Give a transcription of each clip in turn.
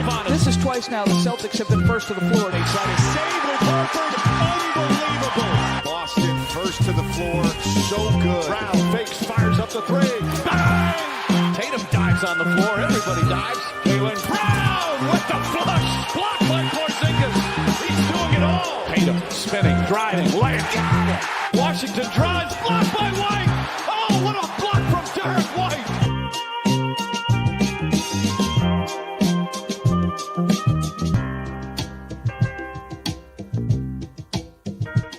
on him. This is twice now the Celtics have been first to the floor. They try to save with Horford. Unbelievable. Boston first to the floor. So good. Brown fakes, fires up the three. Bang! Tatum dives on the floor. Everybody dives. Jaylen Brown with the flush. Blocked by Porzingis. He's doing it all. Tatum spinning, driving, laying. Got it. Washington drives. Blocked by White. Oh, what a block from Derek White.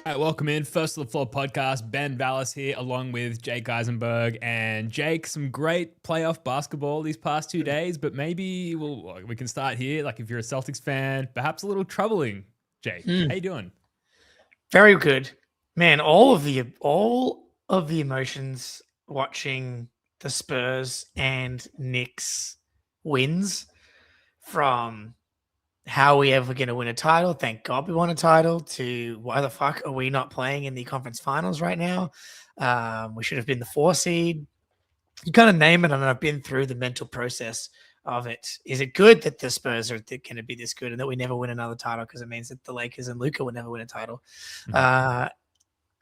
All right, welcome in. First to the Floor podcast. Ben Vallis here, along with Jake Eisenberg. And Jake, some great playoff basketball these past 2 days, but maybe we can start here. Like if you're a Celtics fan, perhaps a little troubling. Jake, how you doing? Very good, man. All of the emotions watching the Spurs and Knicks wins, from how are we ever going to win a title? Thank God we won a title, to why the fuck are we not playing in the conference finals right now? We should have been the 4 seed. You kind of name it, and I've been through the mental process of it. Is it good that the Spurs are going to be this good and that we never win another title, because it means that the Lakers and Luka would never win a title? I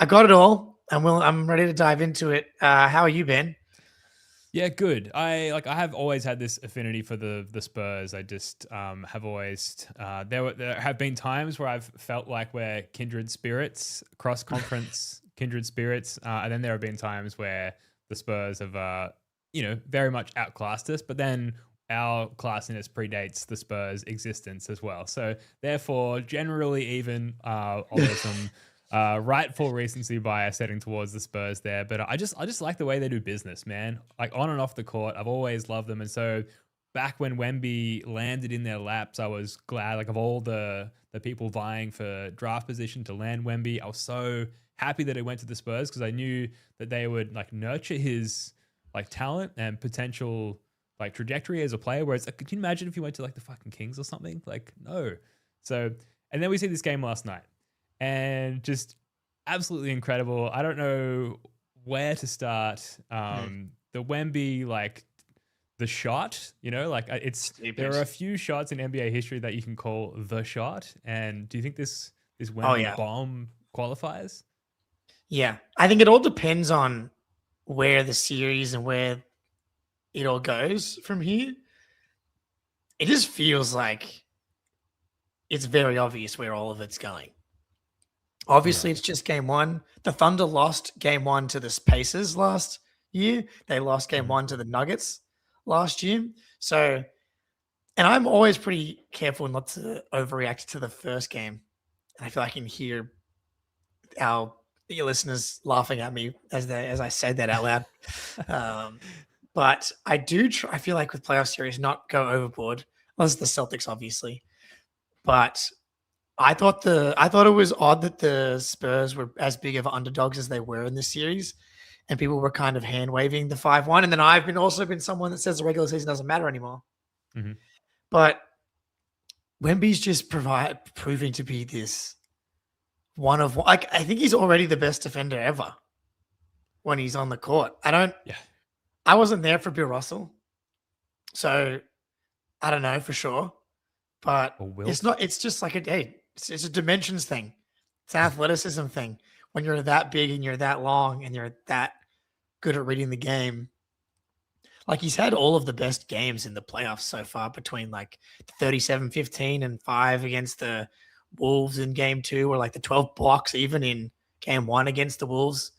got it all, and I'm ready to dive into it. How are you, Ben? Yeah, good. I have always had this affinity for the Spurs. I just have always there have been times where I've felt like we're kindred spirits, cross conference kindred spirits, and then there have been times where the Spurs have very much outclassed us, but then our classiness predates the Spurs' existence as well. So therefore, generally even, although some rightful recency bias heading towards the Spurs there, but I just like the way they do business, man. Like on and off the court, I've always loved them, and so back when Wemby landed in their laps, I was glad. Like of all the people vying for draft position to land Wemby, I was so happy that it went to the Spurs, because I knew that they would like nurture his like talent and potential like trajectory as a player. Whereas, can you imagine if you went to like the fucking Kings or something? Like no. So, and then we see this game last night. And just absolutely incredible. I don't know where to start. The Wemby, like the shot, there are a few shots in NBA history that you can call the shot. And do you think this Wemby bomb qualifies? Yeah, I think it all depends on where the series and where it all goes from here. It just feels like it's very obvious where all of it's going. Obviously, It's just game one. The Thunder lost game one to the Pacers last year. They lost game one to the Nuggets last year. So, and I'm always pretty careful not to overreact to the first game. I feel I can hear your listeners laughing at me as I said that out loud. But I do I feel like with playoff series, not go overboard. Unless the Celtics, obviously. But I thought it was odd that the Spurs were as big of underdogs as they were in this series, and people were kind of hand waving the 5-1. And then I've also been someone that says the regular season doesn't matter anymore. Mm-hmm. But Wemby's just proving to be this one of one. Like, I think he's already the best defender ever when he's on the court. I wasn't there for Bill Russell, so I don't know for sure. But it's not. It's just like it's a dimensions thing. It's an athleticism thing. When you're that big and you're that long and you're that good at reading the game, like he's had all of the best games in the playoffs so far, between like 37-15 and 5 against the Wolves in game 2, or like the 12 blocks even in game 1 against the Wolves.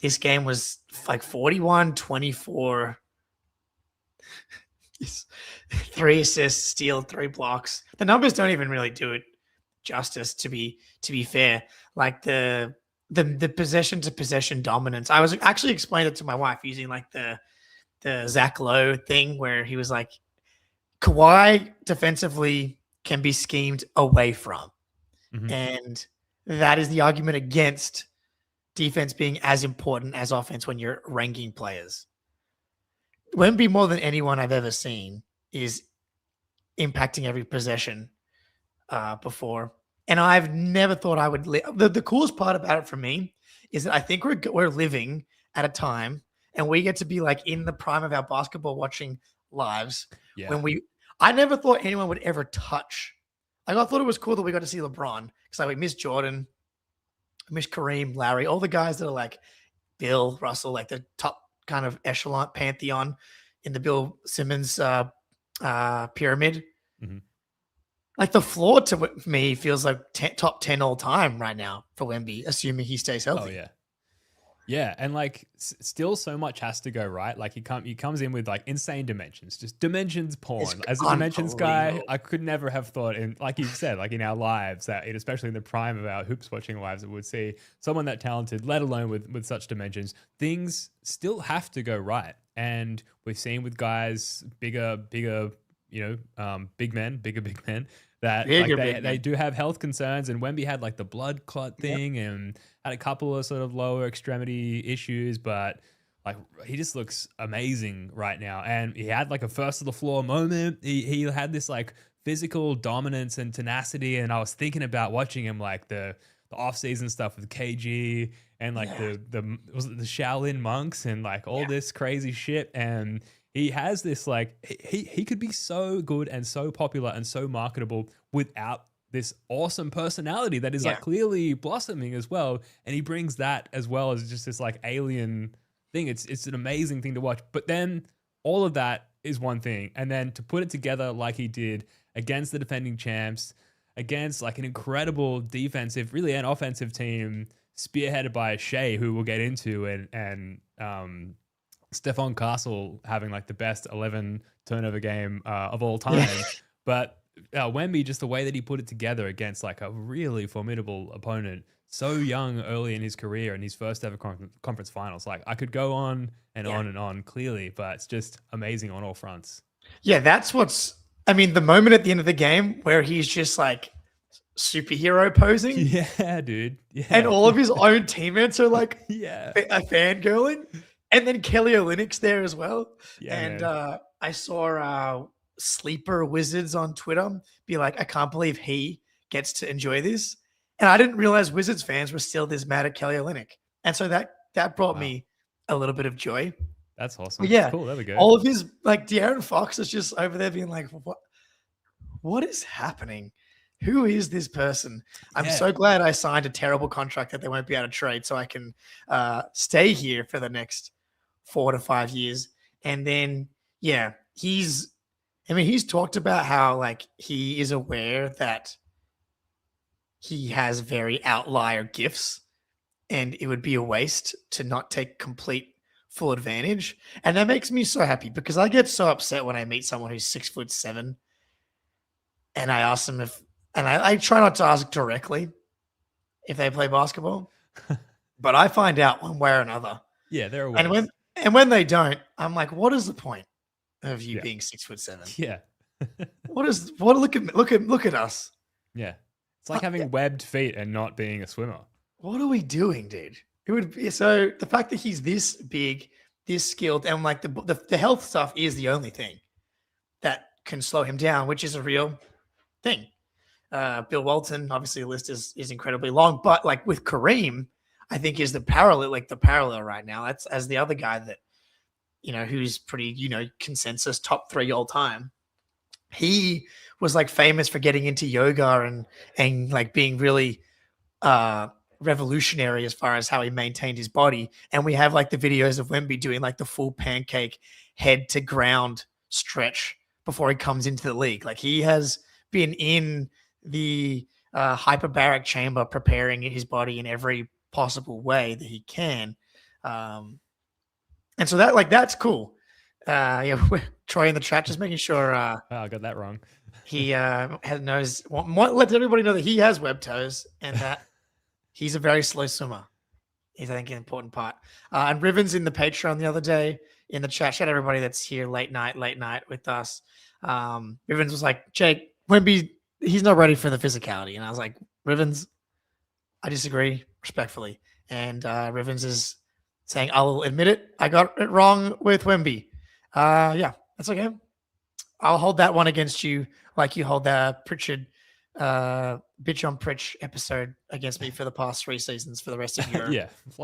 This game was like 41-24. 3 assists, steal, 3 blocks. The numbers don't even really do it justice, to be fair. Like the possession to possession dominance. I was actually explaining it to my wife using like the Zach Lowe thing, where he was like, Kawhi defensively can be schemed away from. Mm-hmm. And that is the argument against defense being as important as offense when you're ranking players. Wemby, more than anyone I've ever seen, is impacting every possession before. And I've never thought I would the coolest part about it for me is that I think we're living at a time, and we get to be like in the prime of our basketball watching lives when I never thought anyone would ever touch. Like, I thought it was cool that we got to see LeBron because like we miss Jordan, miss Kareem, Larry, all the guys that are like Bill Russell, like the top kind of echelon pantheon in the Bill Simmons pyramid. Mhm. Like the floor to me feels like top 10 all time right now for Wemby, assuming he stays healthy. Oh yeah. Yeah, and like still so much has to go right. Like he comes in with like insane dimensions, just dimensions porn. It's As a dimensions guy, unbelievable. I could never have thought in, like you said, like in our lives, that especially in the prime of our hoops watching lives, that would see someone that talented, let alone with such dimensions. Things still have to go right, and we've seen with guys bigger, big men, that they do have health concerns, and Wemby had like the blood clot thing and had a couple of sort of lower extremity issues, but like he just looks amazing right now. And he had like a first of the floor moment. He had this like physical dominance and tenacity, and I was thinking about watching him like the off-season stuff with KG and like was it the Shaolin monks and like all this crazy shit. And he has this like he could be so good and so popular and so marketable without this awesome personality that is like clearly blossoming as well. And he brings that as well as just this like alien thing. It's an amazing thing to watch. But then all of that is one thing, and then to put it together like he did against the defending champs, against like an incredible defensive, really an offensive team spearheaded by Shea, who we'll get into, and Stephon Castle having like the best 11 turnover game of all time. But Wemby, just the way that he put it together against like a really formidable opponent, so young early in his career and his first ever conference finals. Like I could go on and on and on clearly, but it's just amazing on all fronts. Yeah, that's the moment at the end of the game where he's just like superhero posing. Yeah, dude. Yeah. And all of his own teammates are like a fangirling. And then Kelly Olynyk's there as well. Yeah, and I saw Sleeper Wizards on Twitter be like, I can't believe he gets to enjoy this. And I didn't realize Wizards fans were still this mad at Kelly Olynyk. And so that brought me a little bit of joy. That's awesome. But yeah, cool. There we go. All of his, like, De'Aaron Fox is just over there being like, what is happening? Who is this person? I'm so glad I signed a terrible contract that they won't be able to trade so I can stay here for the next 4 to 5 years. And then, he's talked about how like he is aware that he has very outlier gifts and it would be a waste to not take complete full advantage. And that makes me so happy because I get so upset when I meet someone who's 6'7" and I ask them and I try not to ask directly if they play basketball, but I find out one way or another. Yeah, they're aware. And when they don't, I'm like, what is the point of you being 6'7"? Yeah. Look at us. Yeah. It's like having webbed feet and not being a swimmer. What are we doing, dude? It would be so the fact that he's this big, this skilled, and like the health stuff is the only thing that can slow him down, which is a real thing. Bill Walton, obviously the list is incredibly long, but like with Kareem, I think is the parallel right now. That's as the other guy that, who's pretty, consensus top 3 all time. He was like famous for getting into yoga and like being really revolutionary as far as how he maintained his body. And we have like the videos of Wemby doing like the full pancake head to ground stretch before he comes into the league. Like he has been in the hyperbaric chamber preparing his body in every possible way that he can. And so that's cool. Troy in the chat just making sure I got that wrong. He lets everybody know that he has web toes and that he's a very slow swimmer. Is I think an important part. And Rivens in the Patreon the other day in the chat, shout out everybody that's here late night with us. Rivens was like, Jake, Wemby, he's not ready for the physicality. And I was like, Rivens, I disagree respectfully. And Rivens is saying, I'll admit it. I got it wrong with Wemby. That's okay. I'll hold that one against you like you hold the Pritchard bitch on Pritch episode against me for the past 3 seasons for the rest of your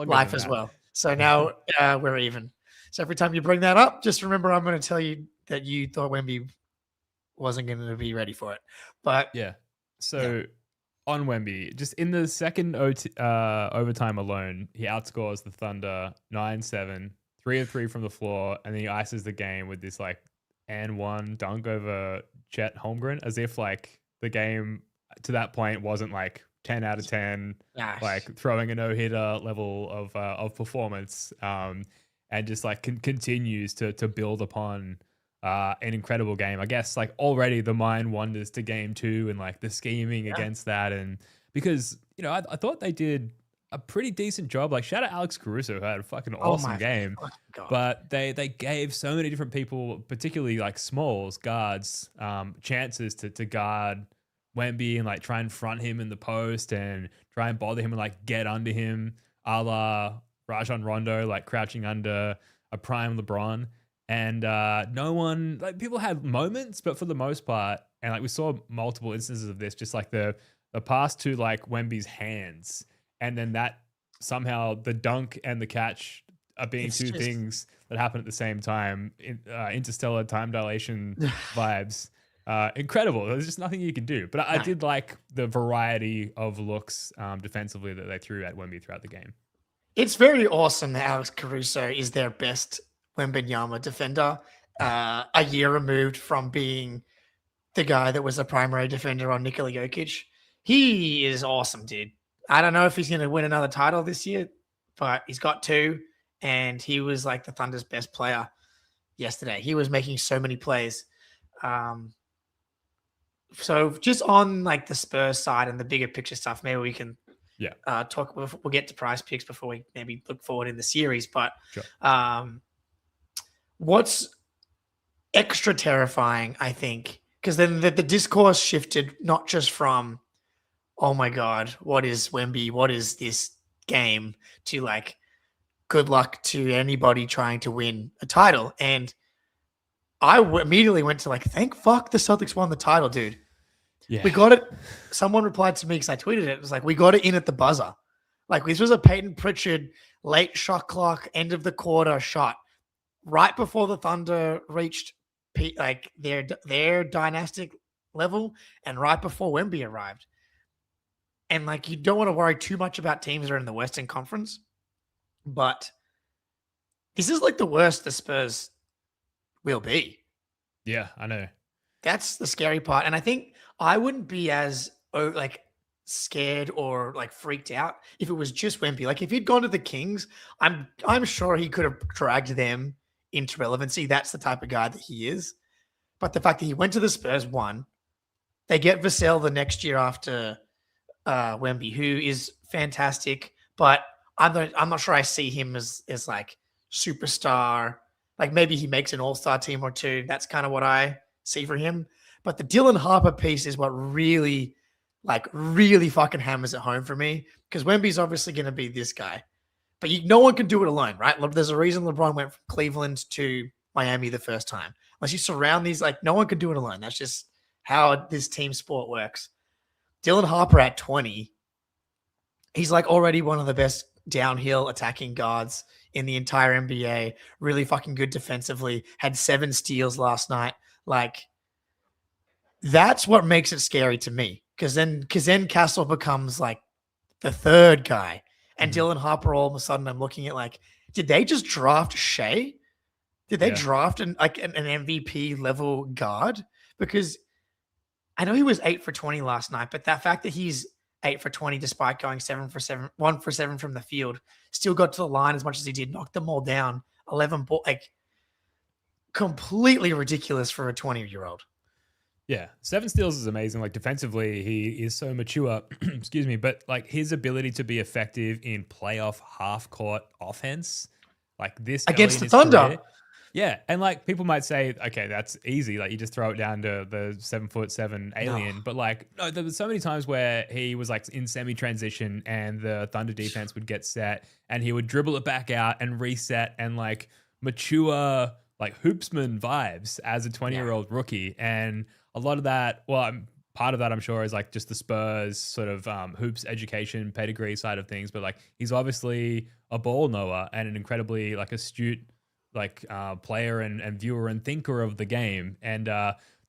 life as well. So now we're even. So every time you bring that up, just remember I'm going to tell you that you thought Wemby wasn't going to be ready for it. But Yeah. So on Wemby, just in the second overtime alone, he outscores the Thunder 9-7, 3 of 3 from the floor, and then he ices the game with this like and one dunk over Chet Holmgren, as if like the game to that point wasn't like 10 out of 10, gosh, like throwing a no-hitter level of performance, and just like continues to build upon an incredible game. I guess like already the mind wanders to game 2 and like the scheming against that. And because, you know, I thought they did a pretty decent job. Like shout out Alex Caruso, who had a fucking awesome game, but they gave so many different people, particularly like smalls, guards, chances to guard Wemby and like try and front him in the post and try and bother him and like get under him, a la Rajon Rondo, like crouching under a prime LeBron. And no one, like people had moments, but for the most part, and like we saw multiple instances of this, just like the pass to like Wemby's hands, and then that somehow the dunk and the catch are being two things that happen at the same time. Interstellar time dilation vibes. Incredible. There's just nothing you can do. But I did like the variety of looks defensively that they threw at Wemby throughout the game. It's very awesome that Alex Caruso is their best Wembanyama defender, a year removed from being the guy that was the primary defender on Nikola Jokic. He is awesome, dude. I don't know if he's going to win another title this year, but he's got 2, and he was like the Thunder's best player yesterday. He was making so many plays. So just on like the Spurs side and the bigger picture stuff, maybe we can talk. We'll get to PrizePicks before we maybe look forward in the series. But what's extra terrifying, I think, because then the discourse shifted not just from, oh my God, what is Wemby? What is this game? To like, good luck to anybody trying to win a title. And I immediately went to like, thank fuck the Celtics won the title, dude. Yeah. We got it. Someone replied to me because I tweeted it. It was like, we got it in at the buzzer. Like this was a Peyton Pritchard late shot clock, end of the quarter shot right before the Thunder reached like their dynastic level and right before Wemby arrived. And like, you don't want to worry too much about teams that are in the Western Conference, but this is like the worst the Spurs will be. Yeah, I know. That's the scary part. And I think I wouldn't be as like scared or like freaked out if it was just Wemby. Like if he'd gone to the Kings, I'm sure he could have dragged them into relevancy. That's the type of guy that he is. But the fact that he went to the Spurs, one, they get Vassell the next year after Wemby, who is fantastic, but I'm not sure I see him as like superstar. Like maybe he makes an all-star team or two. That's kind of what I see for him. But the Dylan Harper piece is what really fucking hammers it home for me, because Wemby's obviously going to be this guy. But no one can do it alone, right? There's a reason LeBron went from Cleveland to Miami the first time. Unless you surround these, like no one can do it alone. That's just how this team sport works. Dylan Harper at 20, he's like already one of the best downhill attacking guards in the entire NBA. Really fucking good defensively. Had 7 steals last night. Like that's what makes it scary to me. Because then Castle becomes like the third guy. And Dylan Harper, all of a sudden, I'm looking at like, did they just draft Shea? Did they draft an MVP level guard? Because I know he was 8 for 20 last night, but that fact that he's 8 for 20 despite going 7 for 7, 1 for 7 from the field, still got to the line as much as he did, knocked them all down, 11 ball, like completely ridiculous for a 20-year-old. Yeah, 7 steals is amazing. Like defensively, he is so mature. Excuse me, but like his ability to be effective in playoff half-court offense, like this against the Thunder. Career, yeah, and like people might say, okay, that's easy. Like you just throw it down to the 7'7" alien. No. But like, no, there was so many times where he was like in semi-transition and the Thunder defense would get set and he would dribble it back out and reset and like mature, like hoopsman vibes as a 20-year-old rookie. And a lot of that, part of that I'm sure is like just the Spurs sort of hoops education pedigree side of things. But like he's obviously a ball knower and an incredibly like astute like player and viewer and thinker of the game. And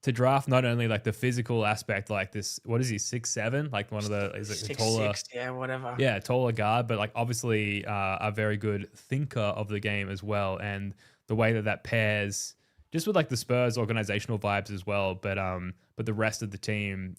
to draft not only like the physical aspect, like this, what is he, 6'7", like one of the is it the taller, 6'6", yeah, whatever. yeah, taller guard, but like obviously a very good thinker of the game as well, and the way that pairs just with like the Spurs organizational vibes as well, but the rest of the team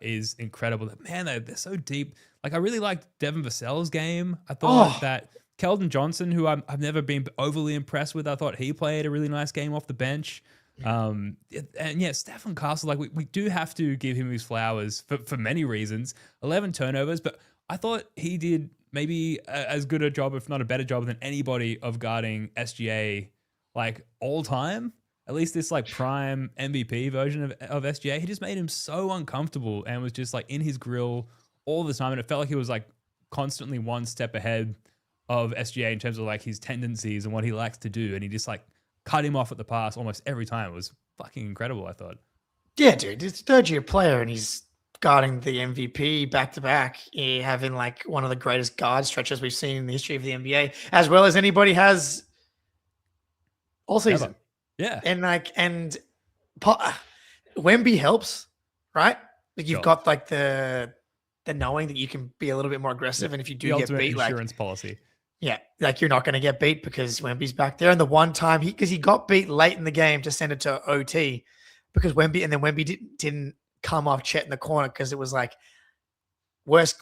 is incredible. Man, they're so deep. Like I really liked Devin Vassell's game. I thought that Keldon Johnson, who I've never been overly impressed with, I thought he played a really nice game off the bench. And yeah, Stephen Castle, like we do have to give him his flowers for many reasons. 11 turnovers, but I thought he did maybe as good a job, if not a better job, than anybody of guarding SGA like all time. At least this like prime MVP version of SGA. He just made him so uncomfortable and was just like in his grill all the time. And it felt like he was like constantly one step ahead of SGA in terms of like his tendencies and what he likes to do. And he just like cut him off at the pass almost every time. It was fucking incredible, I thought. Yeah, dude. He's a third-year player and he's guarding the MVP back-to-back, having like one of the greatest guard stretches we've seen in the history of the NBA, as well as anybody has all season. Yeah. And Wemby helps, right? Like you've got like the knowing that you can be a little bit more aggressive. And if you do get beat, insurance policy. Yeah, like you're not going to get beat because Wemby's back there. And the one time because he got beat late in the game to send it to OT because Wemby didn't come off Chet in the corner because it was like worst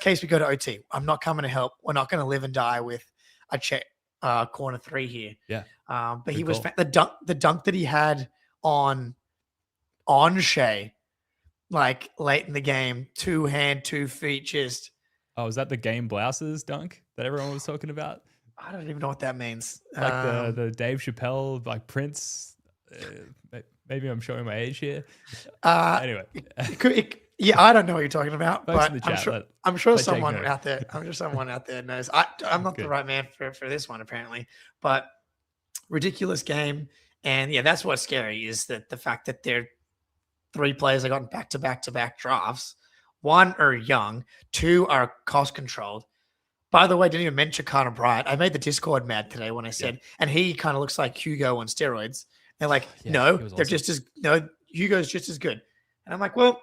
case we go to OT. I'm not coming to help. We're not going to live and die with a Chet corner three here. Yeah. But good he was call. the dunk that he had on Shea, like late in the game, 2 hand, 2 feet, just. Oh, is that the game blouses dunk that everyone was talking about? I don't even know what that means. Like the Dave Chappelle, like Prince. Maybe I'm showing my age here. Anyway, yeah, I don't know what you're talking about, folks but in the chat, I'm sure take someone note. out there. I'm sure someone out there knows. I'm not the right man for this one apparently, but ridiculous game, and yeah, that's what's scary is that the fact that they're 3 players that got back-to-back drafts. 1 are young, 2 are cost controlled. By the way, didn't even mention Carter Bryant. I made the Discord mad today when I said, and he kind of looks like Hugo on steroids. They're like, no, they're awesome. Hugo's just as good. And I'm like, well,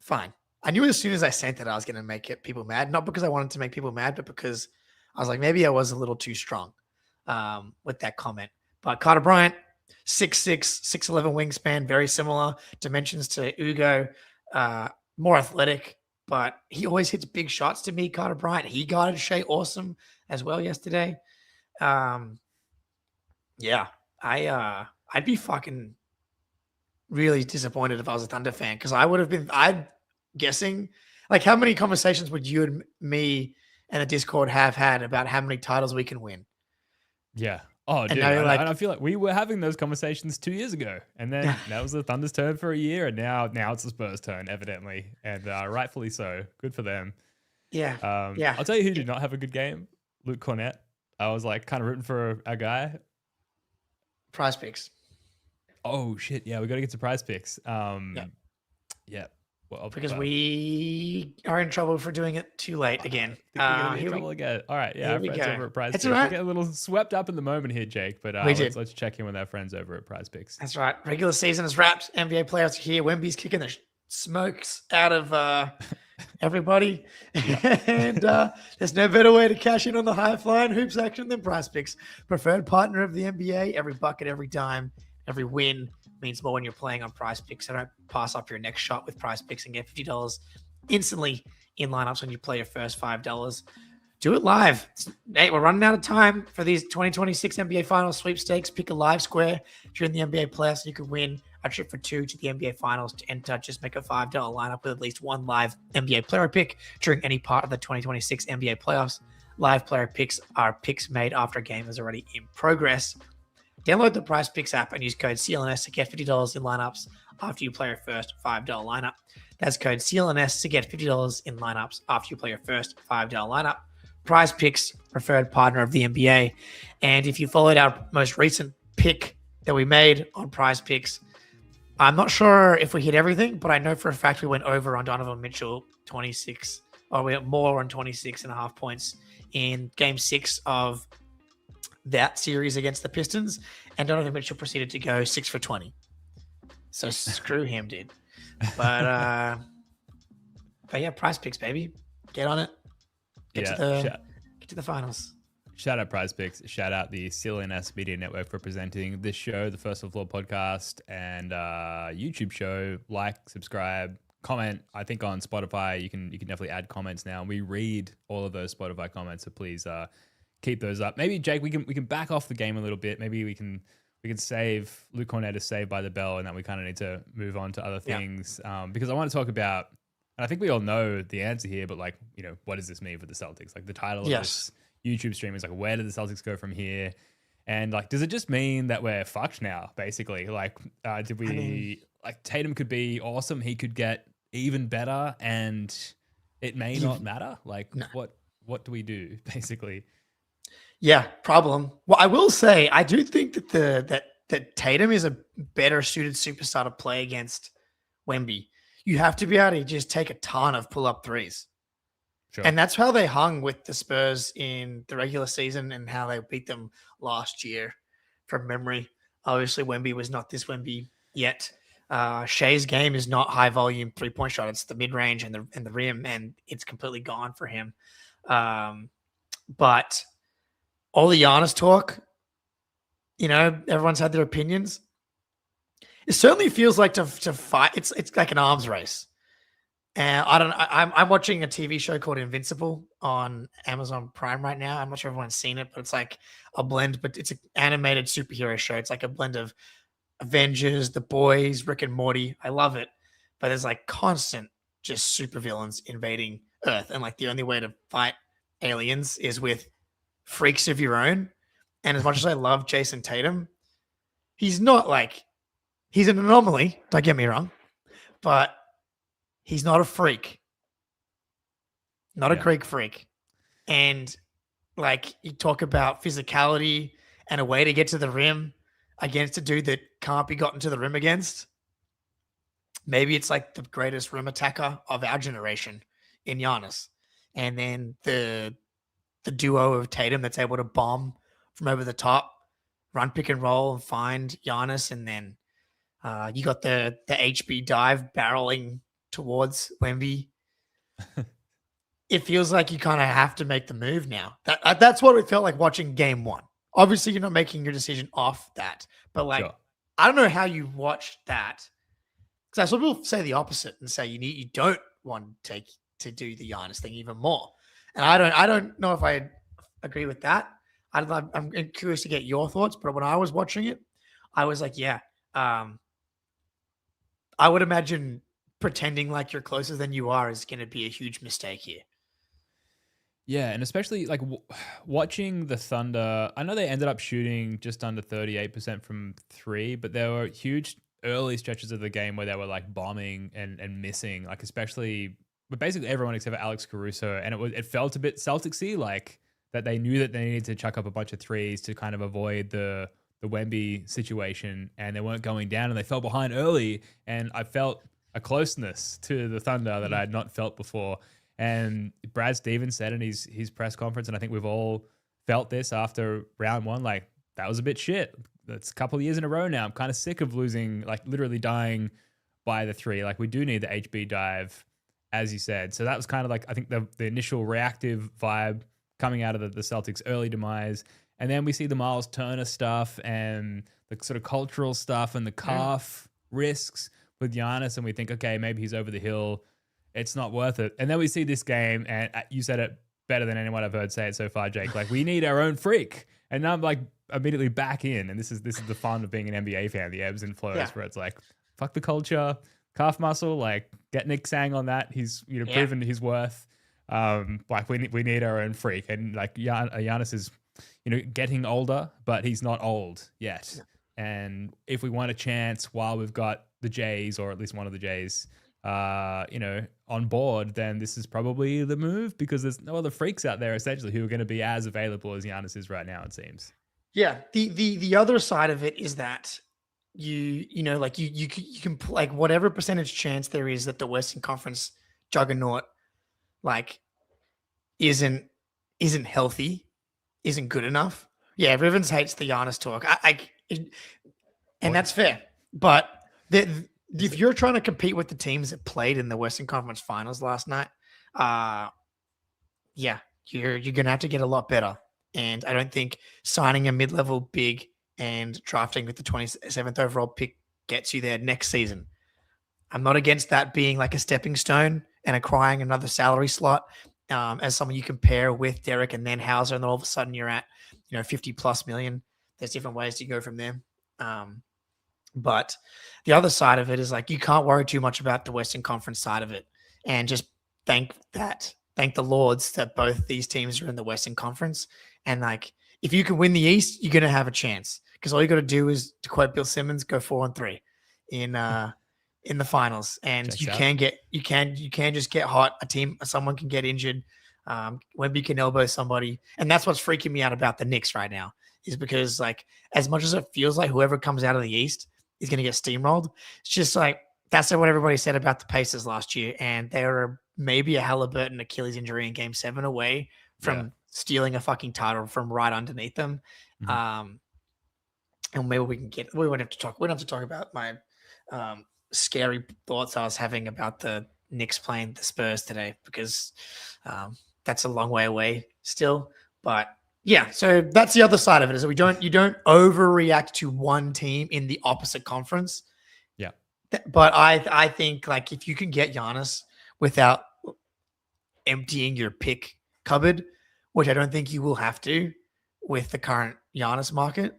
fine. I knew as soon as I sent it, I was going to make people mad. Not because I wanted to make people mad, but because I was like, maybe I was a little too strong with that comment. But Carter Bryant, 6'6", 6'11" wingspan, very similar dimensions to Hugo. More athletic, but he always hits big shots to me, Carter Bryant. He guarded Shea awesome as well yesterday. Yeah, I'd be fucking really disappointed if I was a Thunder fan because I'm guessing, like how many conversations would you and me and the Discord have had about how many titles we can win? Yeah. Oh, dude, I feel like we were having those conversations 2 years ago, and then that was the Thunder's turn for a year, and now it's the Spurs' turn, evidently, and rightfully so. Good for them. Yeah. I'll tell you who did not have a good game. Luke Cornett. I was like kind of rooting for our guy. PrizePicks. Oh shit! Yeah, we got to get to PrizePicks. Yeah. Well, because we are in trouble for doing it too late again. Again. All right, yeah, our friends over at PrizePicks. Right. We get a little swept up in the moment here, Jake, but let's check in with our friends over at PrizePicks. That's right. Regular season is wrapped. NBA playoffs are here. Wemby's kicking the smokes out of everybody, and there's no better way to cash in on the high flying hoops action than PrizePicks, preferred partner of the NBA. Every bucket, every dime, every win means more when you're playing on PrizePicks. So don't pass up your next shot with PrizePicks and get $50 instantly in lineups when you play your first $5. Do it live. Hey, we're running out of time for these 2026 NBA Finals sweepstakes. Pick a live square during the NBA playoffs and you could win a trip for 2 to the NBA Finals. To enter, just make a $5 lineup with at least 1 live NBA player pick during any part of the 2026 NBA playoffs. Live player picks are picks made after a game is already in progress. Download the PrizePicks app and use code CLNS to get $50 in lineups after you play your first $5 lineup. That's code CLNS to get $50 in lineups after you play your first $5 lineup. PrizePicks, preferred partner of the NBA. And if you followed our most recent pick that we made on PrizePicks, I'm not sure if we hit everything, but I know for a fact we went over on Donovan Mitchell 26, or we went more on 26.5 points in Game 6 of that series against the Pistons, and Donovan Mitchell proceeded to go 6 for 20. So screw him, dude. But yeah, prize picks, baby. Get on it. Get to the finals. Shout out PrizePicks. Shout out the CLNS Media Network for presenting this show, the First on the Floor podcast and YouTube show. Like, subscribe, comment. I think on Spotify you can definitely add comments now. We read all of those Spotify comments, so please keep those up. Maybe Jake, we can back off the game a little bit. Maybe we can save Luke Cornett is saved by the bell, and then we kind of need to move on to other things because I want to talk about. And I think we all know the answer here, but like, what does this mean for the Celtics? Like the title of this YouTube stream is like, where do the Celtics go from here? And like, does it just mean that we're fucked now? Basically, like, like Tatum could be awesome, he could get even better, and it may not matter. Like, what do we do? Basically, yeah, problem. Well, I will say, I do think that that Tatum is a better suited superstar to play against Wemby. You have to be able to just take a ton of pull-up threes. sure. And that's how they hung with the Spurs in the regular season and how they beat them last year from memory. Obviously, Wemby was not this Wemby yet. Shea's game is not high-volume three-point shot. It's the mid-range and the rim, and it's completely gone for him. But all the Giannis talk, everyone's had their opinions. It certainly feels like to fight. It's like an arms race. And I'm watching a TV show called Invincible on Amazon Prime right now. I'm not sure if everyone's seen it, but it's like a blend, but it's an animated superhero show. It's like a blend of Avengers, The Boys, Rick and Morty. I love it. But there's like constant just supervillains invading Earth. And like the only way to fight aliens is with freaks of your own. And as much as I love Jason Tatum, he's not like, he's an anomaly, don't get me wrong, but he's not a freak. Not a Greek freak. And like you talk about physicality and a way to get to the rim against a dude that can't be gotten to the rim against. Maybe it's like the greatest rim attacker of our generation in Giannis. And then the duo of Tatum that's able to bomb from over the top, run pick and roll and find Giannis. And then you got the HB dive barreling towards Wemby. It feels like you kind of have to make the move now. That's what it felt like watching game one. Obviously, you're not making your decision off that. But like, sure. I don't know how you watched that. Because I saw people say the opposite and say you don't want to do the Giannis thing even more. And I don't know if I agree with that. I'm curious to get your thoughts. But when I was watching it, I was like, I would imagine pretending like you're closer than you are is going to be a huge mistake here. Yeah, and especially like watching the Thunder, I know they ended up shooting just under 38% from three, but there were huge early stretches of the game where they were like bombing and missing, like especially, but basically everyone except for Alex Caruso, and it felt a bit Celtics-y, like that they knew that they needed to chuck up a bunch of threes to kind of avoid the Wemby situation, and they weren't going down, and they fell behind early, and I felt a closeness to the Thunder that I had not felt before. And Brad Stevens said in his press conference, and I think we've all felt this after round one, like that was a bit shit. That's a couple of years in a row now. I'm kind of sick of losing, like literally dying by the three. Like we do need the HB dive, as you said. So that was kind of like, I think the initial reactive vibe coming out of the Celtics early demise. And then we see the Miles Turner stuff and the sort of cultural stuff and the calf risks with Giannis. And we think, okay, maybe he's over the hill. It's not worth it. And then we see this game, and you said it better than anyone I've heard say it so far, Jake. Like, we need our own freak. And now I'm like immediately back in. And this is the fun of being an NBA fan, the ebbs and flows, where it's like, fuck the culture, calf muscle, like get Nick Sang on that. He's proven his worth. Like we need our own freak. And like Giannis is, getting older, but he's not old yet. Yeah. And if we want a chance while we've got the Jays, or at least one of the Jays, on board, then this is probably the move, because there's no other freaks out there essentially who are going to be as available as Giannis is right now, it seems. Yeah. The other side of it is that you can like whatever percentage chance there is that the Western Conference juggernaut like isn't healthy, isn't good enough. Yeah, Rivens hates the Giannis talk. And that's fair. But if you're trying to compete with the teams that played in the Western Conference Finals last night, yeah, you're gonna have to get a lot better. And I don't think signing a mid-level big and drafting with the 27th overall pick gets you there next season. I'm not against that being like a stepping stone and acquiring another salary slot as someone you compare with Derek and then Hauser, and then all of a sudden you're at 50 plus million. There's different ways to go from there. But the other side of it is like you can't worry too much about the Western Conference side of it, and just thank the Lords that both these teams are in the Western Conference. And like if you can win the East, you're gonna have a chance, because all you got to do is, to quote Bill Simmons, go 4-3 in the finals, and Checks you out. can just get hot. Someone can get injured. Wemby can elbow somebody, and that's what's freaking me out about the Knicks right now, is because like as much as it feels like whoever comes out of the East is going to get steamrolled, it's just like that's what everybody said about the Pacers last year, and they were maybe a Halliburton Achilles injury in Game 7 away from stealing a fucking title from right underneath them. Mm-hmm. And maybe we won't have to talk about my scary thoughts I was having about the Knicks playing the Spurs today, because that's a long way away still. But yeah, so that's the other side of it, is that you don't overreact to one team in the opposite conference. Yeah. But I think like if you can get Giannis without emptying your pick cupboard, which I don't think you will have to with the current Giannis market,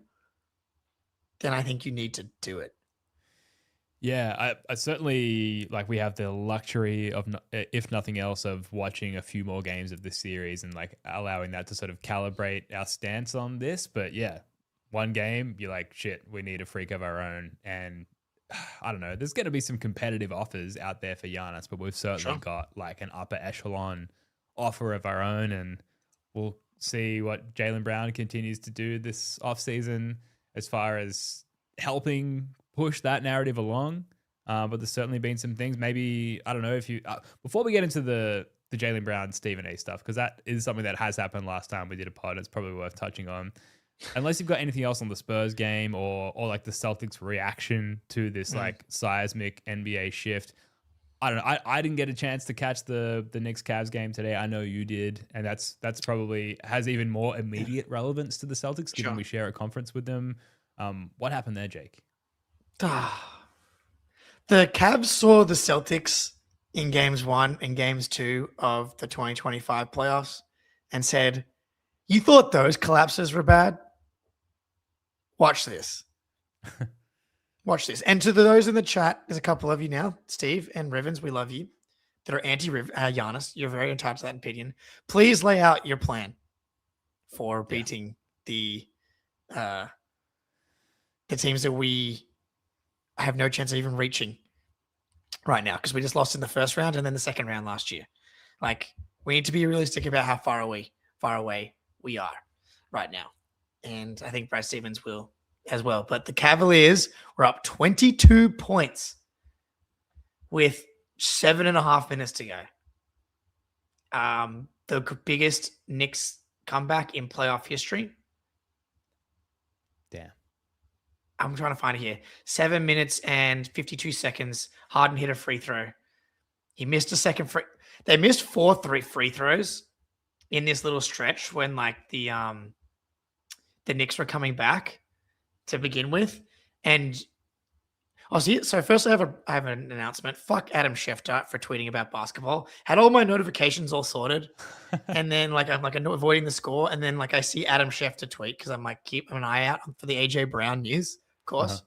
then I think you need to do it. Yeah, I certainly like we have the luxury of, if nothing else, of watching a few more games of this series and like allowing that to sort of calibrate our stance on this. But yeah, one game, you're like, shit, we need a freak of our own. And I don't know, there's going to be some competitive offers out there for Giannis, but we've certainly got like an upper echelon offer of our own. And we'll see what Jaylen Brown continues to do this offseason as far as helping push that narrative along. But there's certainly been some things. Maybe, I don't know if you, before we get into the Jaylen Brown, Stephen A stuff, because that is something that has happened last time we did a pod. It's probably worth touching on. Unless you've got anything else on the Spurs game or like the Celtics reaction to this like seismic NBA shift. I don't know. I didn't get a chance to catch the Knicks Cavs game today. I know you did. And that's probably has even more immediate relevance to the Celtics, given we share a conference with them. What happened there, Jake? The Cavs saw the Celtics in games 1 and games 2 of the 2025 playoffs and said, "You thought those collapses were bad? Watch this." Watch this. And to those in the chat, there's a couple of you now, Steve and Rivens, we love you, that are anti-Giannis. You're very entitled to that opinion. Please lay out your plan for beating the teams that we have no chance of even reaching right now, because we just lost in the first round and then the second round last year. Like, we need to be realistic about how far away we are right now. And I think Brad Stevens will as well. But the Cavaliers were up 22 points with 7.5 minutes to go. The biggest Knicks comeback in playoff history. Damn. I'm trying to find it here. 7 minutes and 52 seconds. Harden hit a free throw. He missed a second free. They missed 4 free throws in this little stretch when like the Knicks were coming back to begin with. And so first I have an announcement. Fuck Adam Schefter for tweeting about basketball. Had all my notifications all sorted. And then I'm avoiding the score. And then I see Adam Schefter tweet, because I'm like, keep an eye out for the AJ Brown news, of course.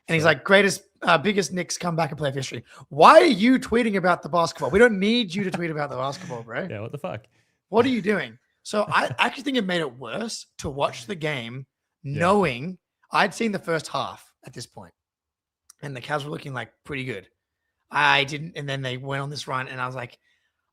And he's like, biggest Knicks comeback in playoff history. Why are you tweeting about the basketball? We don't need you to tweet about the basketball, bro. Yeah, what the fuck? What are you doing? So I actually think it made it worse to watch the game knowing I'd seen the first half at this point, and the Cavs were looking like pretty good. I didn't, and then they went on this run, and I was like,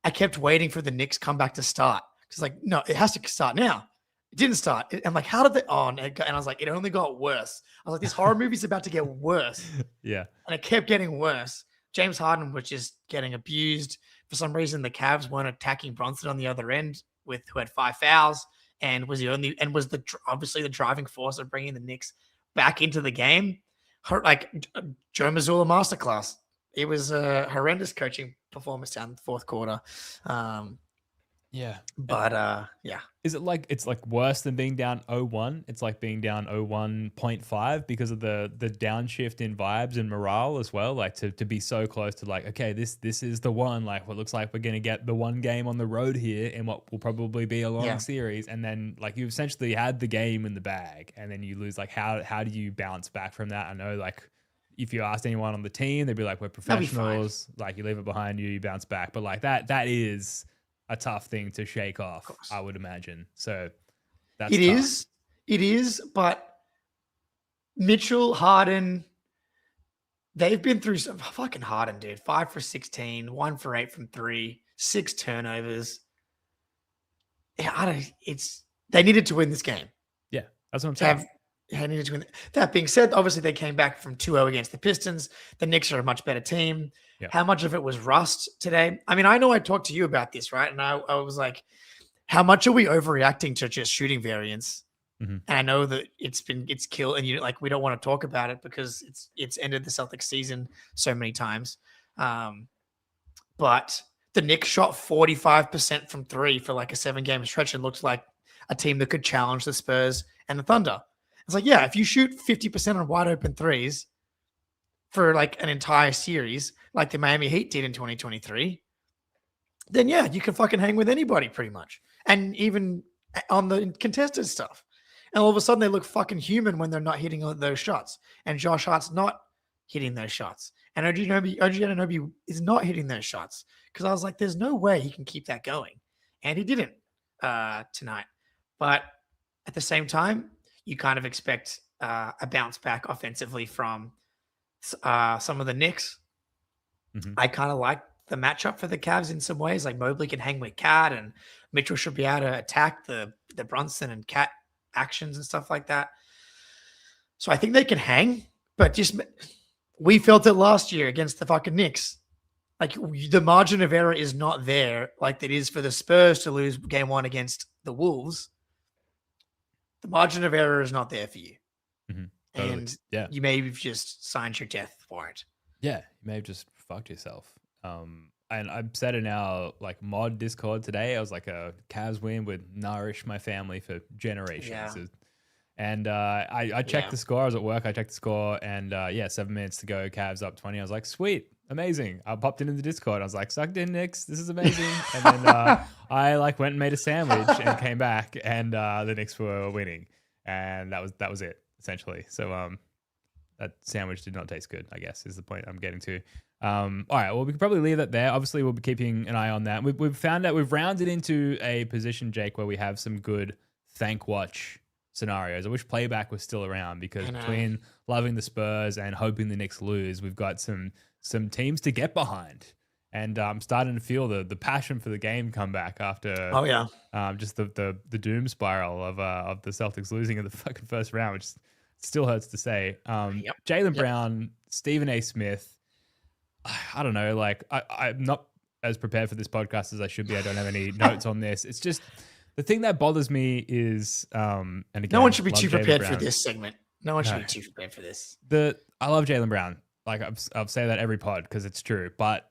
I kept waiting for the Knicks comeback to start, because no, it has to start now. It didn't start. I'm like, how did they on? And I was like, it only got worse. I was like, this horror movie's about to get worse. Yeah. And it kept getting worse. James Harden was just getting abused. For some reason, the Cavs weren't attacking Bronson on the other end, who had 5 fouls, and was obviously the driving force of bringing the Knicks back into the game. Joe Mazzulla masterclass. It was a horrendous coaching performance down the fourth quarter. Yeah. But yeah. Is it like it's like worse than being down 0-1? It's like being down 0-1.5 because of the downshift in vibes and morale as well. Like to be so close to like, okay, this is the one. Like what looks like we're gonna get the one game on the road here in what will probably be a long series, and then like you essentially had the game in the bag, and then you lose. Like how do you bounce back from that? I know like if you asked anyone on the team, they'd be like, we're professionals. Like you leave it behind you bounce back. But like that is a tough thing to shake off, I would imagine. So that's tough. It is, but Mitchell, Harden, they've been through some fucking Harden, dude. 5 for 16, 1 for 8 from 3, 6 turnovers. Yeah, they needed to win this game. Yeah, that's what I'm saying. They needed to win. That being said, obviously they came back from 2-0 against the Pistons. The Knicks are a much better team. Yeah. How much of it was rust today? I mean, I know I talked to you about this, right? And I was like, how much are we overreacting to just shooting variance? Mm-hmm. And I know that it's killed, and we don't want to talk about it because it's ended the Celtics season so many times. But the Knicks shot 45% from 3 for like a 7-game stretch and looked like a team that could challenge the Spurs and the Thunder. It's like, yeah, if you shoot 50% on wide open threes for like an entire series, like the Miami Heat did in 2023, then yeah, you can fucking hang with anybody pretty much. And even on the contested stuff. And all of a sudden they look fucking human when they're not hitting those shots. And Josh Hart's not hitting those shots. And OG Anunoby is not hitting those shots. Because I was like, there's no way he can keep that going. And he didn't tonight. But at the same time, you kind of expect a bounce back offensively from some of the Knicks. Mm-hmm. I kind of like the matchup for the Cavs in some ways. Like Mobley can hang with Cat, and Mitchell should be able to attack the Brunson and Cat actions and stuff like that. So I think they can hang, but we felt it last year against the fucking Knicks. Like the margin of error is not there like it is for the Spurs to lose game 1 against the Wolves. The margin of error is not there for you. Mm-hmm. Totally. And yeah, you may have just signed your death for it. Yeah, you may have just fucked yourself. And I've said in our like mod Discord today, I was like, a Cavs win would nourish my family for generations. Yeah. And I checked the score. I was at work. I checked the score, and 7 minutes to go. Cavs up 20. I was like, sweet, amazing. I popped into the Discord. I was like, sucked in, Knicks. This is amazing. And then I like went and made a sandwich and came back, and the Knicks were winning, and that was it essentially. So that sandwich did not taste good, I guess, is the point I'm getting to. All right, well, we can probably leave that there. Obviously, we'll be keeping an eye on that. We've found out we've rounded into a position, Jake, where we have some good thank watch scenarios. I wish playback was still around, because between loving the Spurs and hoping the Knicks lose, we've got some teams to get behind. And I'm starting to feel the passion for the game come back after just the doom spiral of the Celtics losing in the fucking first round, which still hurts to say. Jaylen Brown, Stephen A. Smith. I don't know. Like I'm not as prepared for this podcast as I should be. I don't have any notes on this. It's just the thing that bothers me is, and again, no one should be too Jaylen prepared Brown. for this segment. No one should be too prepared for this. I love Jaylen Brown. Like I'll say that every pod because it's true. But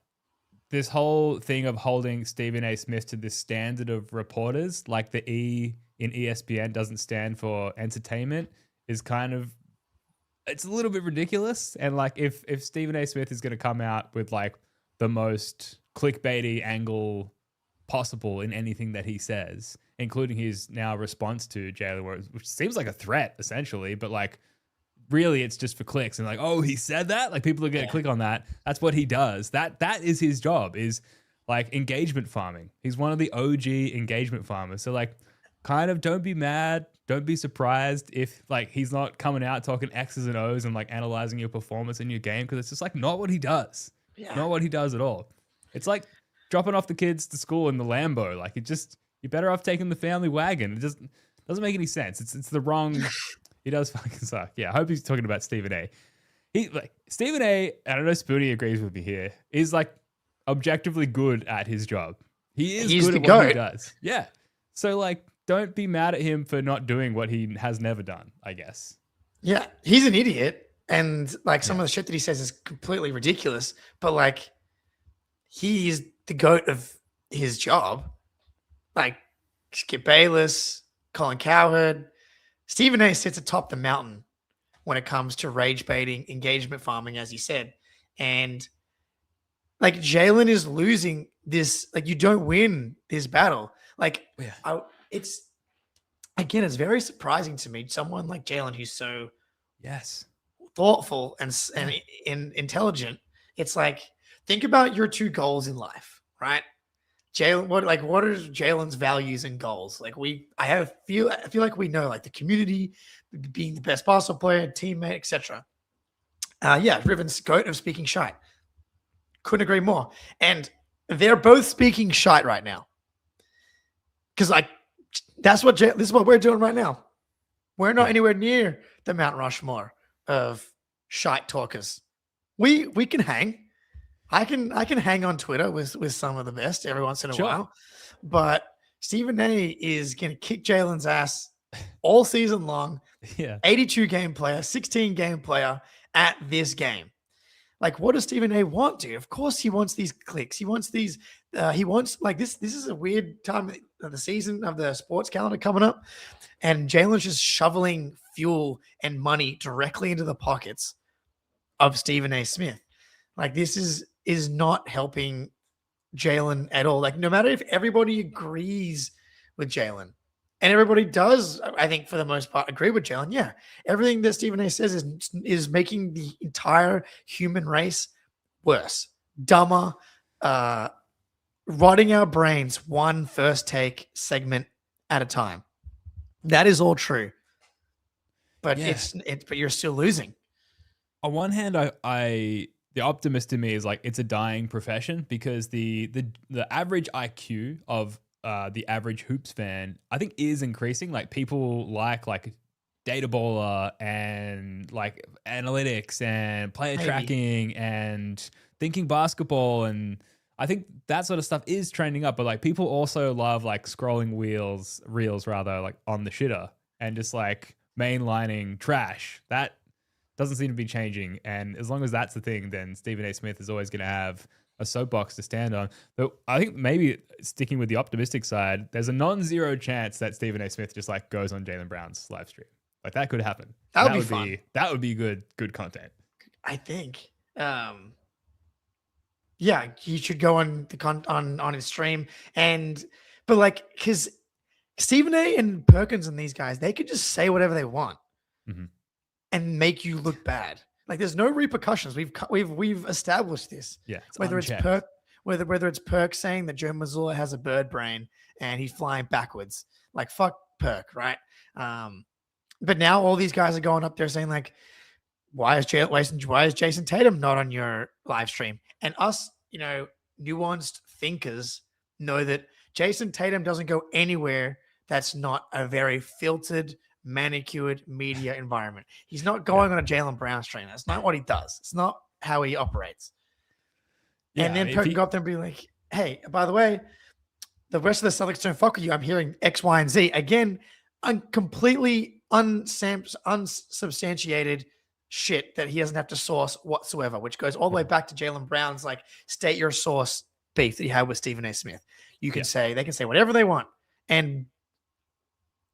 this whole thing of holding Stephen A. Smith to this standard of reporters, like the E in ESPN doesn't stand for entertainment, is kind of, it's a little bit ridiculous. And like if Stephen A. Smith is going to come out with like the most clickbaity angle possible in anything that he says, including his now response to Jaylen, which seems like a threat essentially, but like really it's just for clicks and like, oh, he said that? Like people are going to click on that. That's what he does. That is his job, is like engagement farming. He's one of the OG engagement farmers. So like kind of don't be mad. Don't be surprised if like he's not coming out talking X's and O's and like analyzing your performance in your game, because it's just like not what he does. Not what he does at all. It's like dropping off the kids to school in the Lambo. Like you're better off taking the family wagon. It just doesn't make any sense. It's the wrong. He does fucking suck. Yeah, I hope he's talking about Stephen A. Stephen A. And I know Spoonie agrees with me here, is like objectively good at his job. He's good at what he does. Yeah. So like, don't be mad at him for not doing what he has never done, I guess. Yeah, he's an idiot, And like some of the shit that he says is completely ridiculous, but like he is the GOAT of his job. Like Skip Bayless, Colin Cowherd, Stephen A sits atop the mountain when it comes to rage baiting, engagement farming, as he said. And like Jaylen is losing this, like you don't win this battle. Like it's very surprising to me. Someone like Jaylen who's so thoughtful and intelligent. It's like, think about your two goals in life, right? Jaylen, what are Jaylen's values and goals? Like I feel like we know, like the community, being the best basketball player, teammate, etc. Riven's GOAT of speaking shite. Couldn't agree more. And they're both speaking shite right now. Because like this is what we're doing right now. We're not anywhere near the Mount Rushmore of shite talkers. We can hang. I can hang on Twitter with some of the best every once in a while, but Stephen A is going to kick Jaylen's ass all season long. 82 game player, 16 game player at this game. Like, what does Stephen A want to? Of course, he wants these clicks. He wants these. He wants like this. This is a weird time of the season of the sports calendar coming up, and Jaylen's just shoveling fuel and money directly into the pockets of Stephen A. Smith. Like, this is not helping Jaylen at all. Like, no matter if everybody agrees with Jaylen, and everybody does, I think for the most part, agree with Jaylen. Yeah, everything that Stephen A. says is making the entire human race worse, dumber, rotting our brains one first take segment at a time. That is all true, but but you're still losing. On one hand, the optimist in me is like, it's a dying profession, because the average IQ of the average hoops fan, I think, is increasing. Like, people like data baller and like analytics and player tracking and thinking basketball, and I think that sort of stuff is trending up. But like, people also love like scrolling reels rather, like on the shitter and just like mainlining trash. That doesn't seem to be changing. And as long as that's the thing, then Stephen A. Smith is always going to have a soapbox to stand on. But I think maybe sticking with the optimistic side, there's a non-zero chance that Stephen A. Smith just like goes on Jaylen Brown's live stream. Like, that could happen. That would be fun. That would be good content. I think. He should go on on his stream, but like, because Stephen A. and Perkins and these guys, they could just say whatever they want and make you look bad. Like, there's no repercussions. We've established this. Yeah, whether it's Perk saying that Joe Mazzulla has a bird brain and he's flying backwards. Like, fuck Perk, right? But now all these guys are going up there saying like, why is Jason Tatum not on your live stream? And us, nuanced thinkers know that Jason Tatum doesn't go anywhere that's not a very filtered, manicured media environment. He's not going on a Jaylen Brown stream. That's not what he does. It's not how he operates. And then Perk can go up there and be like, hey, by the way, the rest of the Celtics don't fuck with you. I'm hearing X, Y, and Z. Again, completely unsubstantiated shit that he doesn't have to source whatsoever, which goes all the way back to Jaylen Brown's like, state your source beef that you had with Stephen A. Smith. You can say, they can say whatever they want. And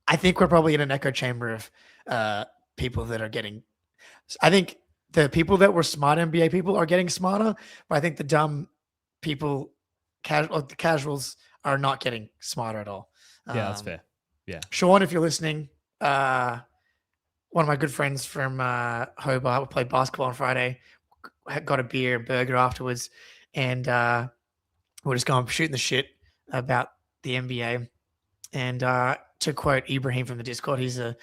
I think we're probably in an echo chamber of people that are getting, I think the people that were smart NBA people are getting smarter, but I think the dumb people, the casuals, are not getting smarter at all. Yeah, that's fair. Yeah. Sean, if you're listening, one of my good friends from Hobart, we played basketball on Friday, got a beer and burger afterwards, and we're just going shooting the shit about the NBA. And to quote Ibrahim from the Discord, he's a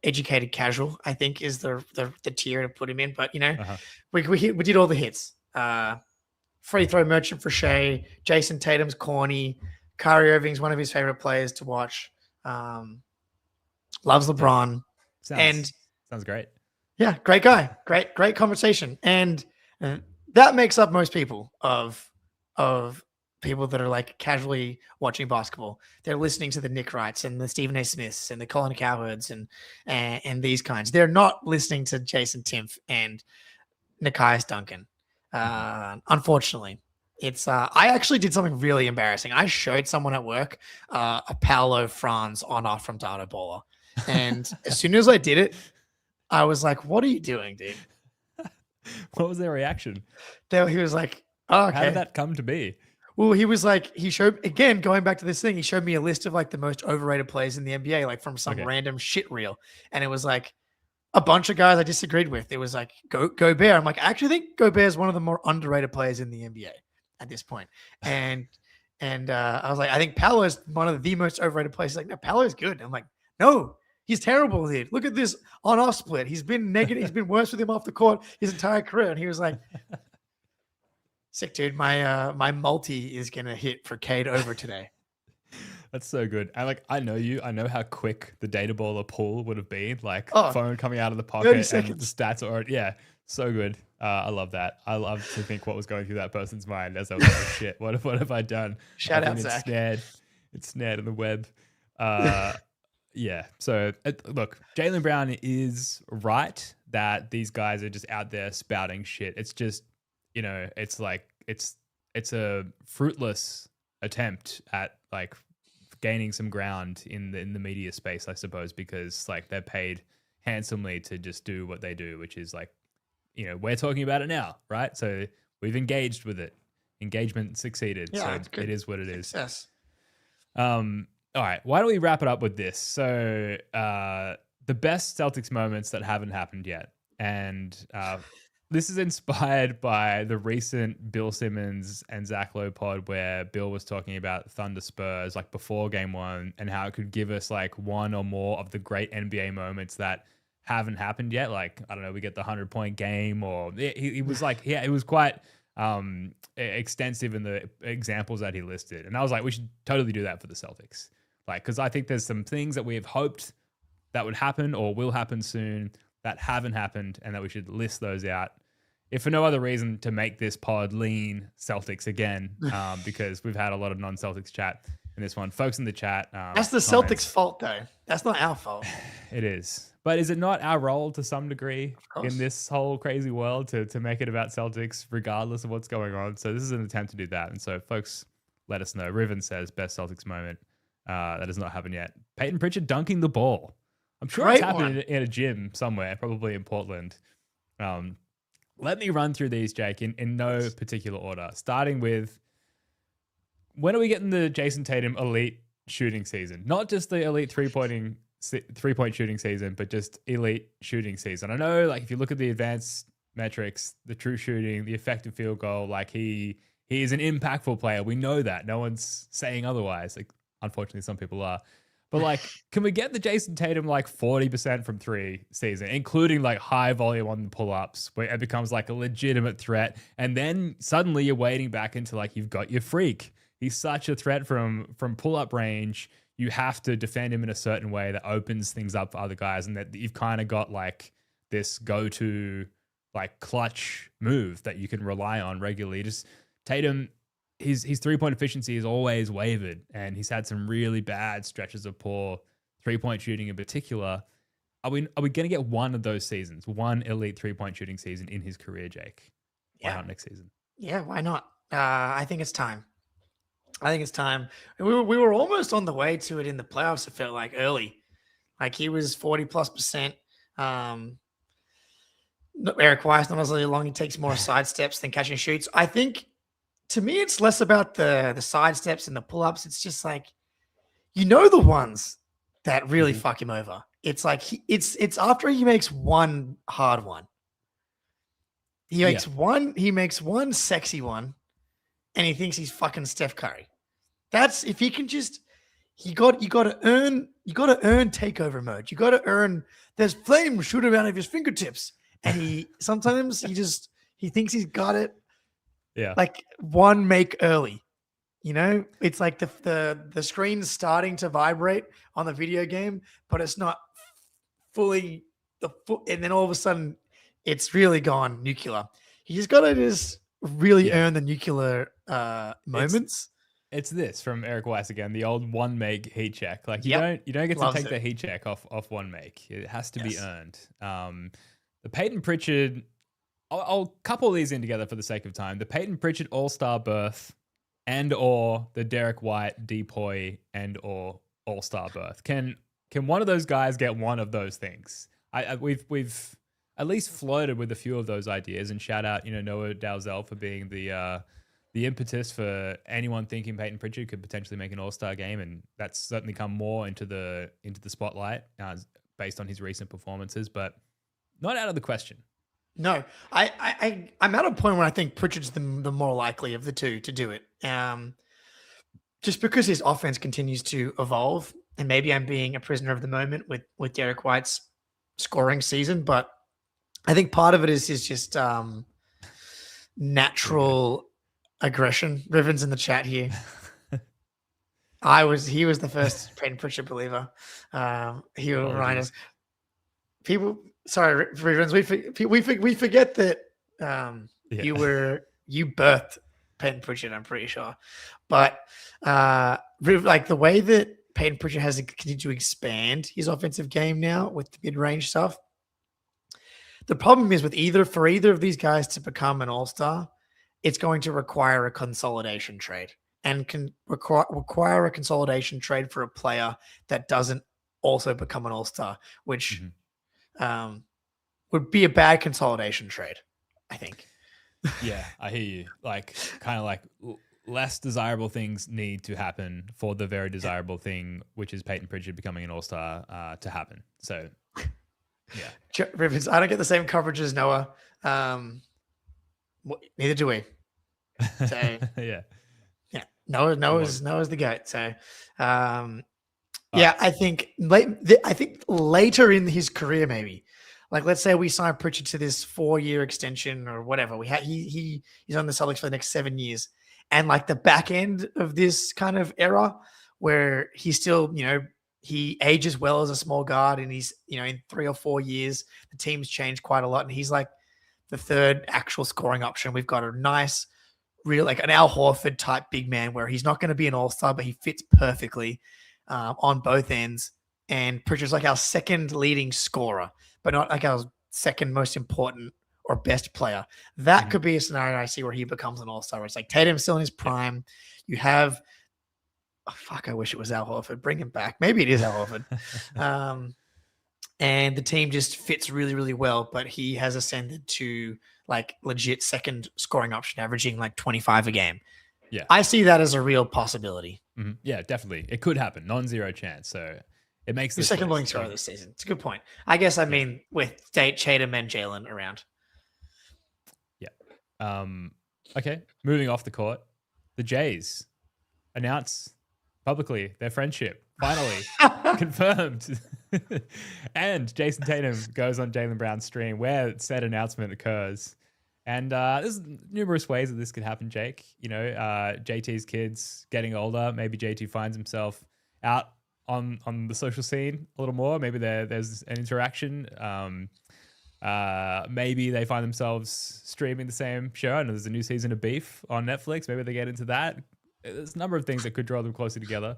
educated casual, I think, is the tier to put him in. But we did all the hits. Free throw merchant for Shea, Jason Tatum's corny, Kyrie Irving's one of his favorite players to watch. Loves LeBron. Sounds great. Yeah, great guy. Great conversation. And that makes up most people of people that are like casually watching basketball. They're listening to the Nick Wrights and the Stephen A. Smiths and the Colin Cowherds and these kinds. They're not listening to Jason Timpf and Nikias Duncan. Unfortunately, it's I actually did something really embarrassing. I showed someone at work a Paolo Franz on-off from Dado Baller, and as soon as I did it, I was like, "What are you doing, dude?" What was their reaction? He was like, "Oh, okay." How did that come to be? Well, he was like, he showed, again, going back to this thing, he showed me a list of like the most overrated players in the NBA, like from some random shit reel. And it was like a bunch of guys I disagreed with. It was like Gobert. I'm like, I actually think Gobert is one of the more underrated players in the NBA at this point. And I was like, I think Paolo is one of the most overrated players. He's like, no, Paolo is good. I'm like, no, he's terrible, dude. Look at this on-off split. He's been negative. He's been worse with him off the court his entire career. And he was like, sick, dude. My multi is gonna hit for Cade over today. That's so good. And like, I know you. I know how quick the data baller pull would have been. Like, phone coming out of the pocket and the stats are so good. I love that. I love to think what was going through that person's mind as I was like, oh, shit, what have I done? Shout out, Zach. It's snared in the web. Yeah. So look, Jaylen Brown is right that these guys are just out there spouting shit. It's just, it's like it's a fruitless attempt at like gaining some ground in the media space, I suppose, because like they're paid handsomely to just do what they do, which is like, we're talking about it now, right? So we've engaged with it. Engagement succeeded. Yeah, so it's good. It is what it is. Success. All right. Why don't we wrap it up with this? So the best Celtics moments that haven't happened yet. And this is inspired by the recent Bill Simmons and Zach Lowe pod where Bill was talking about Thunder Spurs like before game one and how it could give us like one or more of the great NBA moments that haven't happened yet. Like, I don't know, we get the 100-point game or he was like, yeah, it was quite extensive in the examples that he listed. And I was like, we should totally do that for the Celtics. Like, because I think there's some things that we have hoped that would happen or will happen soon that haven't happened and that we should list those out. If for no other reason to make this pod lean Celtics again, because we've had a lot of non-Celtics chat in this one. Folks in the chat. That's the Celtics' fault, though. That's not our fault. It is. But is it not our role to some degree in this whole crazy world to make it about Celtics regardless of what's going on? So this is an attempt to do that. And so folks, let us know. Riven says best Celtics moment. That has not happened yet. Peyton Pritchard dunking the ball. I'm sure it's happening in a gym somewhere, probably in Portland. Let me run through these, Jake, in no particular order. Starting with, when are we getting the Jason Tatum elite shooting season? Not just the elite three-point shooting season, but just elite shooting season. I know, like, if you look at the advanced metrics, the true shooting, the effective field goal, like he is an impactful player. We know that. No one's saying otherwise. Like, unfortunately, some people are. But like, can we get the Jason Tatum like 40% from three season, including like high volume on the pull-ups, where it becomes like a legitimate threat, and then suddenly you're wading back into like you've got your freak. He's such a threat from pull-up range. You have to defend him in a certain way that opens things up for other guys, and that you've kind of got like this go-to like clutch move that you can rely on regularly. Just Tatum. His 3-point efficiency is always wavered, and he's had some really bad stretches of poor 3-point shooting in particular. Are we going to get one of those seasons, one elite 3-point shooting season in his career, Jake? Why not next season? Yeah, why not? I think it's time. We were almost on the way to it in the playoffs. It felt like early, like he was 40+%. Eric Weiss, not as long. He takes more side steps than catch and shoots. I think. To me, it's less about the side steps and the pull-ups. It's just like, the ones that really fuck him over. It's like it's after he makes one hard one. He makes one sexy one, and he thinks he's fucking Steph Curry. That's if he can just you got to earn takeover mode. You got to earn. There's flame shooting out of his fingertips, and he thinks he's got it. Yeah. Like one make early, it's like the screen's starting to vibrate on the video game, but it's not fully and then all of a sudden it's really gone nuclear. You just got to really earn the nuclear moments. It's this from Eric Weiss again, the old one make heat check. Like you Yep. don't get Loves to take it. the heat check off one make. It has to be Yes. earned. The Peyton Pritchard, I'll couple these in together for the sake of time. The Peyton Pritchard All-Star berth and or the Derek White Depoy and or All-Star berth. Can one of those guys get one of those things? We've at least flirted with a few of those ideas, and shout out, Noah Dalzell for being the impetus for anyone thinking Peyton Pritchard could potentially make an All-Star game, and that's certainly come more into the spotlight based on his recent performances, but not out of the question. No, I'm at a point where I think Pritchard's the more likely of the two to do it. Just because his offense continues to evolve, and maybe I'm being a prisoner of the moment with Derek White's scoring season, but I think part of it is just natural aggression. Riven's in the chat here. He was the first Peyton Pritchard believer. He will remind us. People, sorry, Rivens, we forget that you birthed Peyton Pritchard, I'm pretty sure. But like the way that Peyton Pritchard has continued to expand his offensive game now with the mid-range stuff, the problem is for either of these guys to become an all-star, it's going to require a consolidation trade, and can require a consolidation trade for a player that doesn't also become an all-star, which would be a bad consolidation trade, I think. Yeah, I hear you. Like, kind of like less desirable things need to happen for the very desirable thing, which is Peyton Pritchard becoming an all-star, to happen. So, yeah. Rivens, I don't get the same coverage as Noah. Neither do we. So, yeah. Noah's the GOAT. So, I think later in his career, maybe, like let's say we sign Pritchard to this 4-year extension or whatever. He's on the Celtics for the next 7 years, and like the back end of this kind of era where he still, he ages well as a small guard, and he's, in 3 or 4 years, the team's changed quite a lot, and he's like the third actual scoring option. We've got a nice, real, like an Al Horford type big man where he's not going to be an all-star, but he fits perfectly on both ends. And Pritchard's like our second leading scorer, but not like our second most important or best player. That could be a scenario I see where he becomes an all-star. It's like Tatum's still in his prime. You have, I wish it was Al Horford. Bring him back. Maybe it is Al Horford. And the team just fits really, really well, but he has ascended to like legit second scoring option, averaging like 25 a game. Yeah. I see that as a real possibility. Mm-hmm. Yeah, definitely. It could happen. Non-zero chance. So it makes the second long scorer this season. It's a good point. I guess mean with Tatum and Jaylen around. Yeah. Okay. Moving off the court, the Jays announce publicly their friendship. Finally confirmed. And Jason Tatum goes on Jaylen Brown's stream where said announcement occurs. And there's numerous ways that this could happen, Jake. JT's kids getting older. Maybe JT finds himself out on the social scene a little more. Maybe there's an interaction. Maybe they find themselves streaming the same show. I know there's a new season of Beef on Netflix. Maybe they get into that. There's a number of things that could draw them closer together.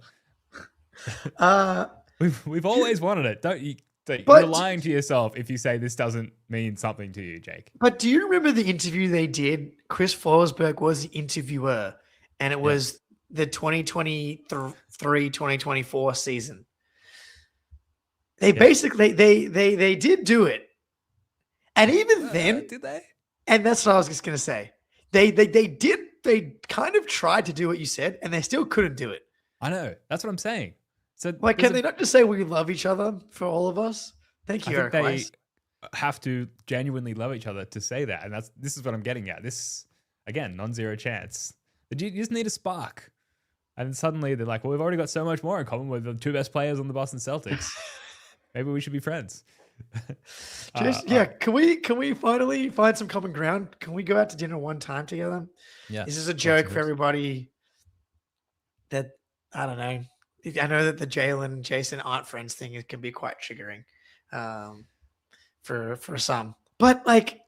We've always wanted it. Don't you? You're lying to yourself if you say this doesn't mean something to you, Jake. But do you remember the interview they did? Chris Forsberg was the interviewer, and it was the 2023-2024 season. They basically they did do it, and even then, did they? And that's what I was just gonna say. They kind of tried to do what you said, and they still couldn't do it. I know. That's what I'm saying. So like, can they not just say we love each other for all of us? Thank you, Eric Weiss. They have to genuinely love each other to say that, and this is what I'm getting at. This, again, non-zero chance. You just need a spark, and suddenly they're like, "Well, we've already got so much more in common with the two best players on the Boston Celtics. Maybe we should be friends." Can we finally find some common ground? Can we go out to dinner one time together? Yeah, this is a joke for everybody. That I don't know. I know that the Jaylen and Jason aren't friends thing can be quite triggering for some. But like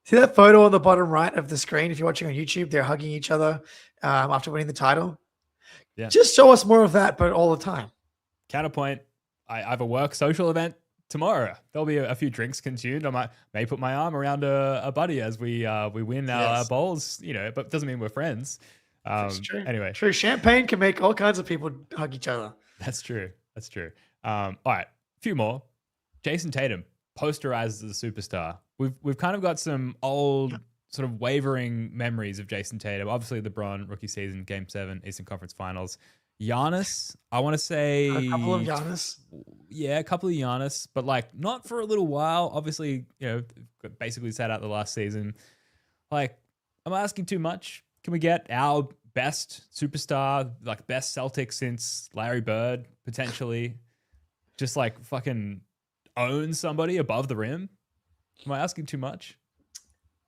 See that photo on the bottom right of the screen? If you're watching on YouTube, they're hugging each other after winning the title. Yeah. Just show us more of that, but all the time. Counterpoint, I have a work social event tomorrow. There'll be a few drinks consumed. I may put my arm around a buddy as we win our bowls, but it doesn't mean we're friends. That's true. Anyway. True. Champagne can make all kinds of people hug each other. That's true. All right, a few more. Jason Tatum, posterized as a superstar. We've kind of got some old sort of wavering memories of Jason Tatum. Obviously, LeBron rookie season, Game 7, Eastern Conference Finals. Giannis, I want to say A couple of Giannis. Yeah, a couple of Giannis, but like not for a little while. Obviously, basically sat out the last season. Like, I'm asking too much. Can we get our best superstar, like best Celtic since Larry Bird, potentially, just like fucking own somebody above the rim? Am I asking too much?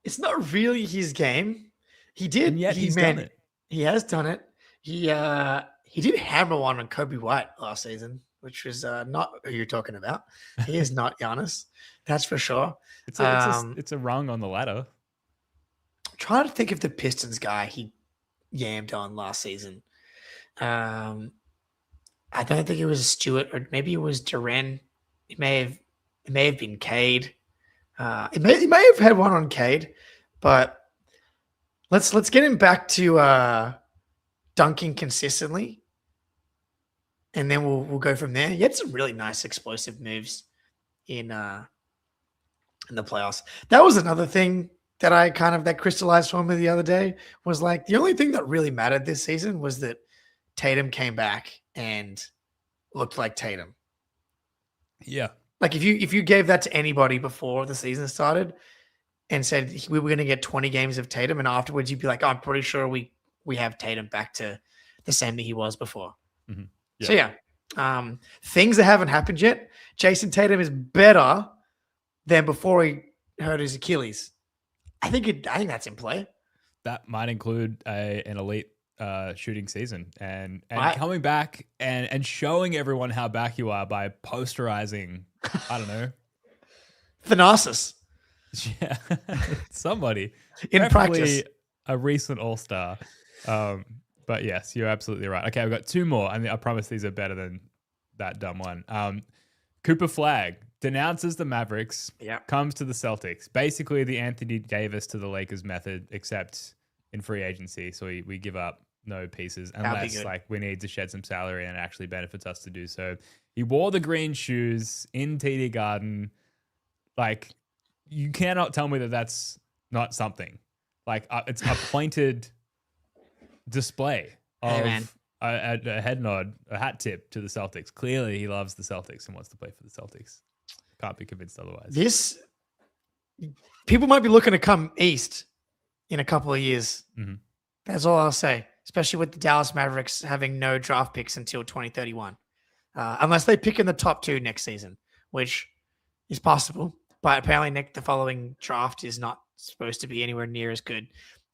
It's not really his game. He did. And yet he's done it. He has done it. He did hammer one on Kobe White last season, which was not who you're talking about. He is not Giannis. That's for sure. It's a rung on the ladder. I'm trying to think of the Pistons guy he yammed on last season. I don't think it was Stewart, or maybe it was Duren. It may have been Cade. It may have had one on Cade, but let's get him back to dunking consistently, and then we'll go from there. He had some really nice explosive moves in the playoffs. That was another thing that that crystallized for me the other day, was like the only thing that really mattered this season was that Tatum came back and looked like Tatum. Yeah. Like if you gave that to anybody before the season started and said we were going to get 20 games of Tatum, and afterwards you'd be like, oh, I'm pretty sure we have Tatum back to the same that he was before. Mm-hmm. Yeah. So yeah, things that haven't happened yet. Jason Tatum is better than before he hurt his Achilles. I think that's in play. That might include an elite shooting season and Right. coming back and showing everyone how back you are by posterizing, I don't know, Thanasis yeah, somebody in preferably practice. a recent all-star. But yes, you're absolutely right. Okay, I've got two more, and I promise these are better than that dumb one. Cooper Flagg denounces the Mavericks, comes to the Celtics. Basically, the Anthony Davis to the Lakers method, except in free agency. So we give up no pieces unless like we need to shed some salary and it actually benefits us to do so. He wore the green shoes in TD Garden. Like, you cannot tell me that that's not something. Like, it's a pointed display of a head nod, a hat tip to the Celtics. Clearly, he loves the Celtics and wants to play for the Celtics. Can't be convinced otherwise. People might be looking to come east in a couple of years. Mm-hmm. That's all I'll say, especially with the Dallas Mavericks having no draft picks until 2031. Unless they pick in the top 2 next season, which is possible. But apparently the following draft is not supposed to be anywhere near as good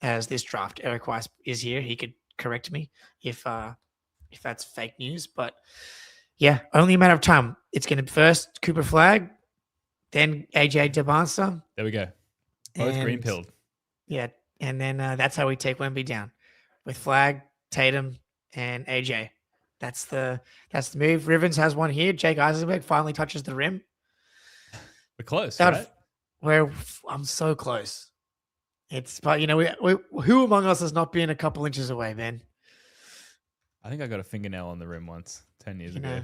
as this draft. Eric Weiss is here. He could correct me if that's fake news. But yeah, only a matter of time. It's going to first Cooper Flagg, then AJ DeBonster. There we go. Both green pilled. Yeah, and then that's how we take Wemby down, with Flagg, Tatum, and AJ. That's the move. Rivens has one here. Jake Eisenberg finally touches the rim. We're close, right? I'm so close. But we who among us has not been a couple inches away, man? I think I got a fingernail on the rim once 10 years ago.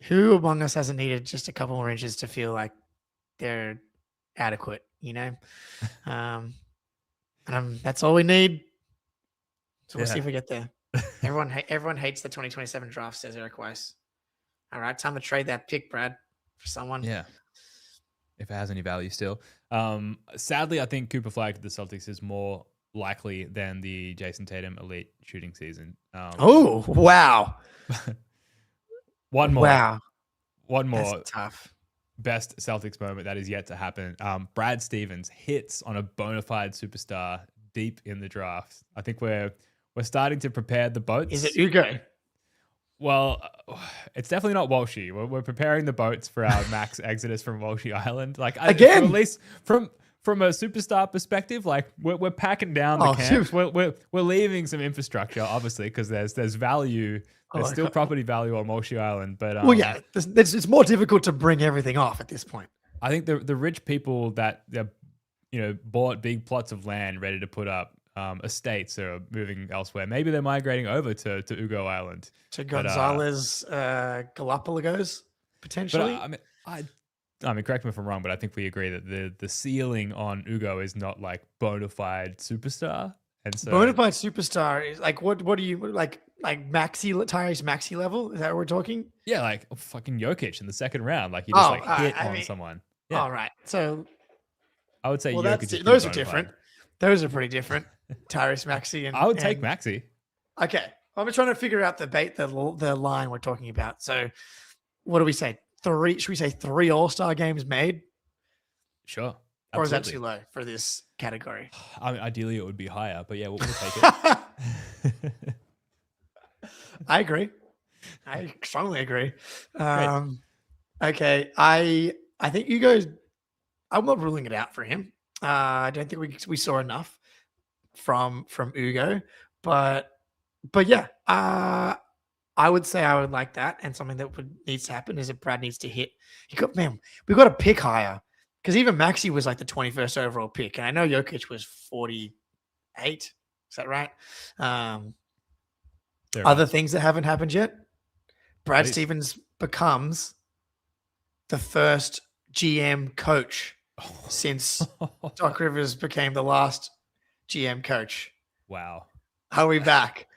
Who among us hasn't needed just a couple more inches to feel like they're adequate? That's all we need. So we'll see if we get there. Everyone hates the 2027 draft, says Eric Weiss. All right, time to trade that pick, Brad, for someone. Yeah. If it has any value still. Sadly, I think Cooper Flagg to the Celtics is more likely than the Jason Tatum elite shooting season. Oh, wow. One more. Wow. One more. That's tough. Best Celtics moment that is yet to happen. Brad Stevens hits on a bona fide superstar deep in the draft. I think we're starting to prepare the boats. Is it Ugo? Well, it's definitely not Walshy. We're preparing the boats for our max exodus from Walshy Island. Like again, at least from from a superstar perspective, like we're packing down the camps. We're leaving some infrastructure, obviously, because there's value. There's still property value on Moshi Island, but it's more difficult to bring everything off at this point. I think the rich people that bought big plots of land ready to put up estates are moving elsewhere. Maybe they're migrating over to Ugo Island, to Gonzales, Galapagos potentially. But, I mean, correct me if I'm wrong, but I think we agree that the ceiling on Ugo is not like bona fide superstar. And so bona fide superstar is like what do you like Tyrese Maxey level? Is that what we're talking? Yeah, like fucking Jokic in the second round. Like he just hit on someone. Yeah. All right. So I would say Jokic those are different. Those are pretty different. Tyrese Maxey and I would take Maxey. Okay. I'm just trying to figure out the line we're talking about. So what do we say? Should we say 3 All-Star games made? Sure. Absolutely. Or is that too low for this category? I mean, ideally it would be higher, but yeah, we'll take it. I agree. I strongly agree. Okay. I think Ugo's, I'm not ruling it out for him. I don't think we saw enough from Ugo, but yeah, I would say I would like that. And something that needs to happen is that Brad needs to hit. We've got to pick higher because even Maxey was like the 21st overall pick. And I know Jokic was 48. Is that right? Other things that haven't happened yet. Brad Stevens becomes the first GM coach since Doc Rivers became the last GM coach. Wow. Are we back?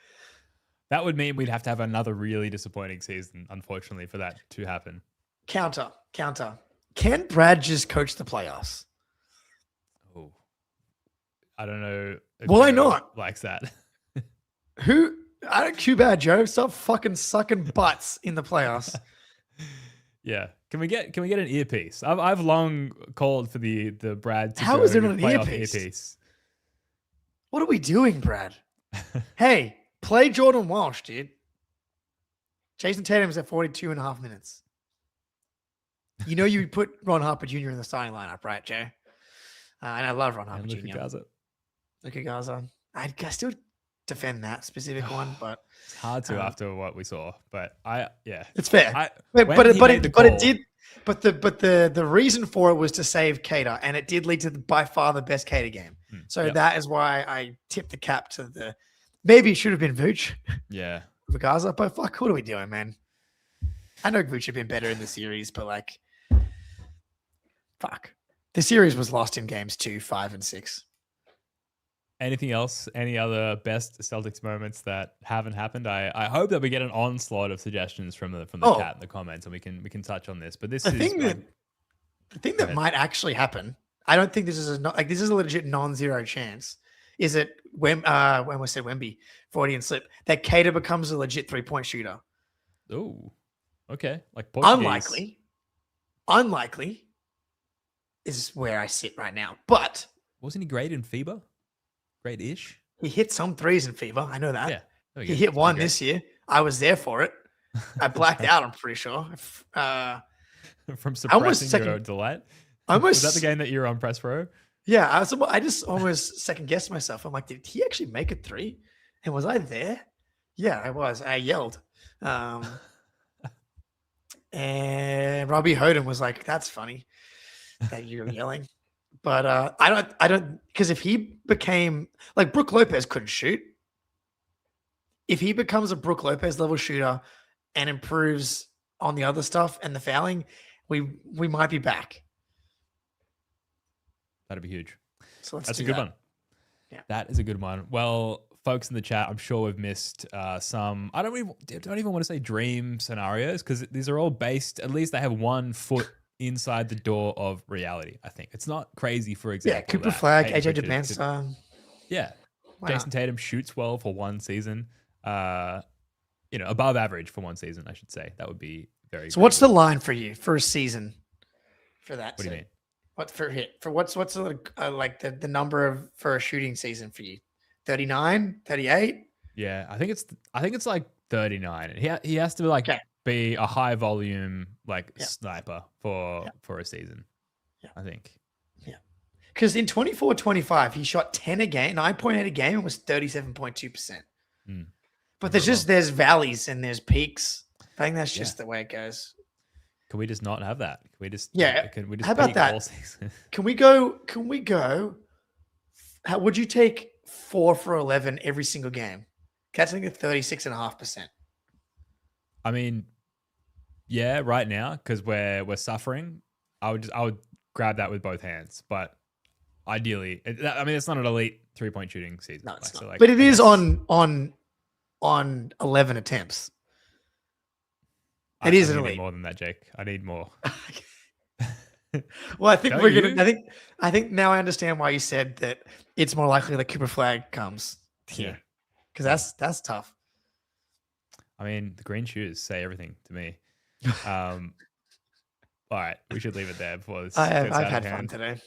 That would mean we'd have to have another really disappointing season, unfortunately, for that to happen. Counter. Can Brad just coach the playoffs? Oh, I don't know. Why not? Likes that. Who? I don't too bad, Joe. Stop fucking sucking butts in the playoffs. Yeah. Can we get an earpiece? I've long called for the Brad to How is there not an earpiece? What are we doing, Brad? Hey, play Jordan Walsh, dude. Jason Tatum's at 42.5 minutes. You know you put Ron Harper Jr. in the starting lineup, right, Joe? And I love Ron Harper Jr. Luka Garza. I still defend that specific one, but it's hard to after what we saw. But it's fair. It did. But the reason for it was to save Cater, and it did lead to by far the best Cater game. So that is why I tipped the cap to the. Maybe it should have been Vooch. Yeah, Gaza. But fuck, what are we doing, man? I know Vooch had been better in the series, but like, fuck, the series was lost in games 2, 5, and 6. Anything else? Any other best Celtics moments that haven't happened? I hope that we get an onslaught of suggestions from the chat in the comments, and we can touch on this. But the thing that might actually happen. I don't think this is a legit non-zero chance. Is it when we said Wemby 40 and slip that Cater becomes a legit 3-point shooter? Oh, okay. Like unlikely is where I sit right now. But wasn't he great in FIBA? Great-ish. He hit some threes in FIBA. I know that. Yeah. He hit one this year. I was there for it. I blacked out, I'm pretty sure. From suppressing your delight? Was that the game that you were on press row? Yeah, I just almost second-guessed myself. I'm like, did he actually make a 3? And was I there? Yeah, I was. I yelled. And Robbie Hoden was like, that's funny that you're yelling. But I don't, because if he became like Brook Lopez couldn't shoot. If he becomes a Brook Lopez level shooter and improves on the other stuff and the fouling, we might be back. That'd be huge. So that's a good one. Yeah, that is a good one. Well, folks in the chat, I'm sure we've missed some. I don't even want to say dream scenarios because these are all based. At least they have one foot inside the door of reality. I think it's not crazy. For example, yeah, Cooper Flag, AJ Dubin. Yeah, Jason Tatum shoots well for one season. Above average for one season, I should say. That would be very. So, what's the line for you for a season? For that, what do you mean? What for hit? For what's like the number for a shooting season for you? 39, 38? Yeah, I think it's like 39. He has to be a high volume sniper for a season. Yeah. I think. Yeah. Because in 24-25, he shot 10 a game, 9.8 a game, and was 37.2%. But there's valleys and there's peaks. I think that's just the way it goes. Can we just not have that? Can we just Can we just how about peak that? all season? Can we go? How would you take 4 for 11 every single game? Catching at 36.5%. I mean, yeah, right now because we're suffering. I would grab that with both hands, but ideally, it's not an elite 3-point shooting season. No, it's not. So But it is on 11 attempts. It is an elite. Need more than that, Jake. I need more. Well, I think Don't you? I think now I understand why you said that it's more likely the Cooper flag comes here. Because that's tough. I mean, the green shoes say everything to me. All right, we should leave it there before this. I've gets out of had hand. fun today.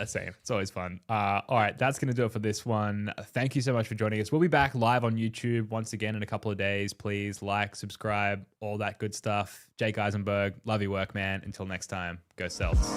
Same. It's always fun. All right, that's going to do it for this one. Thank you so much for joining us. We'll be back live on YouTube once again in a couple of days. Please like, subscribe, all that good stuff. Jake Eisenberg, love your work, man. Until next time, go Celts.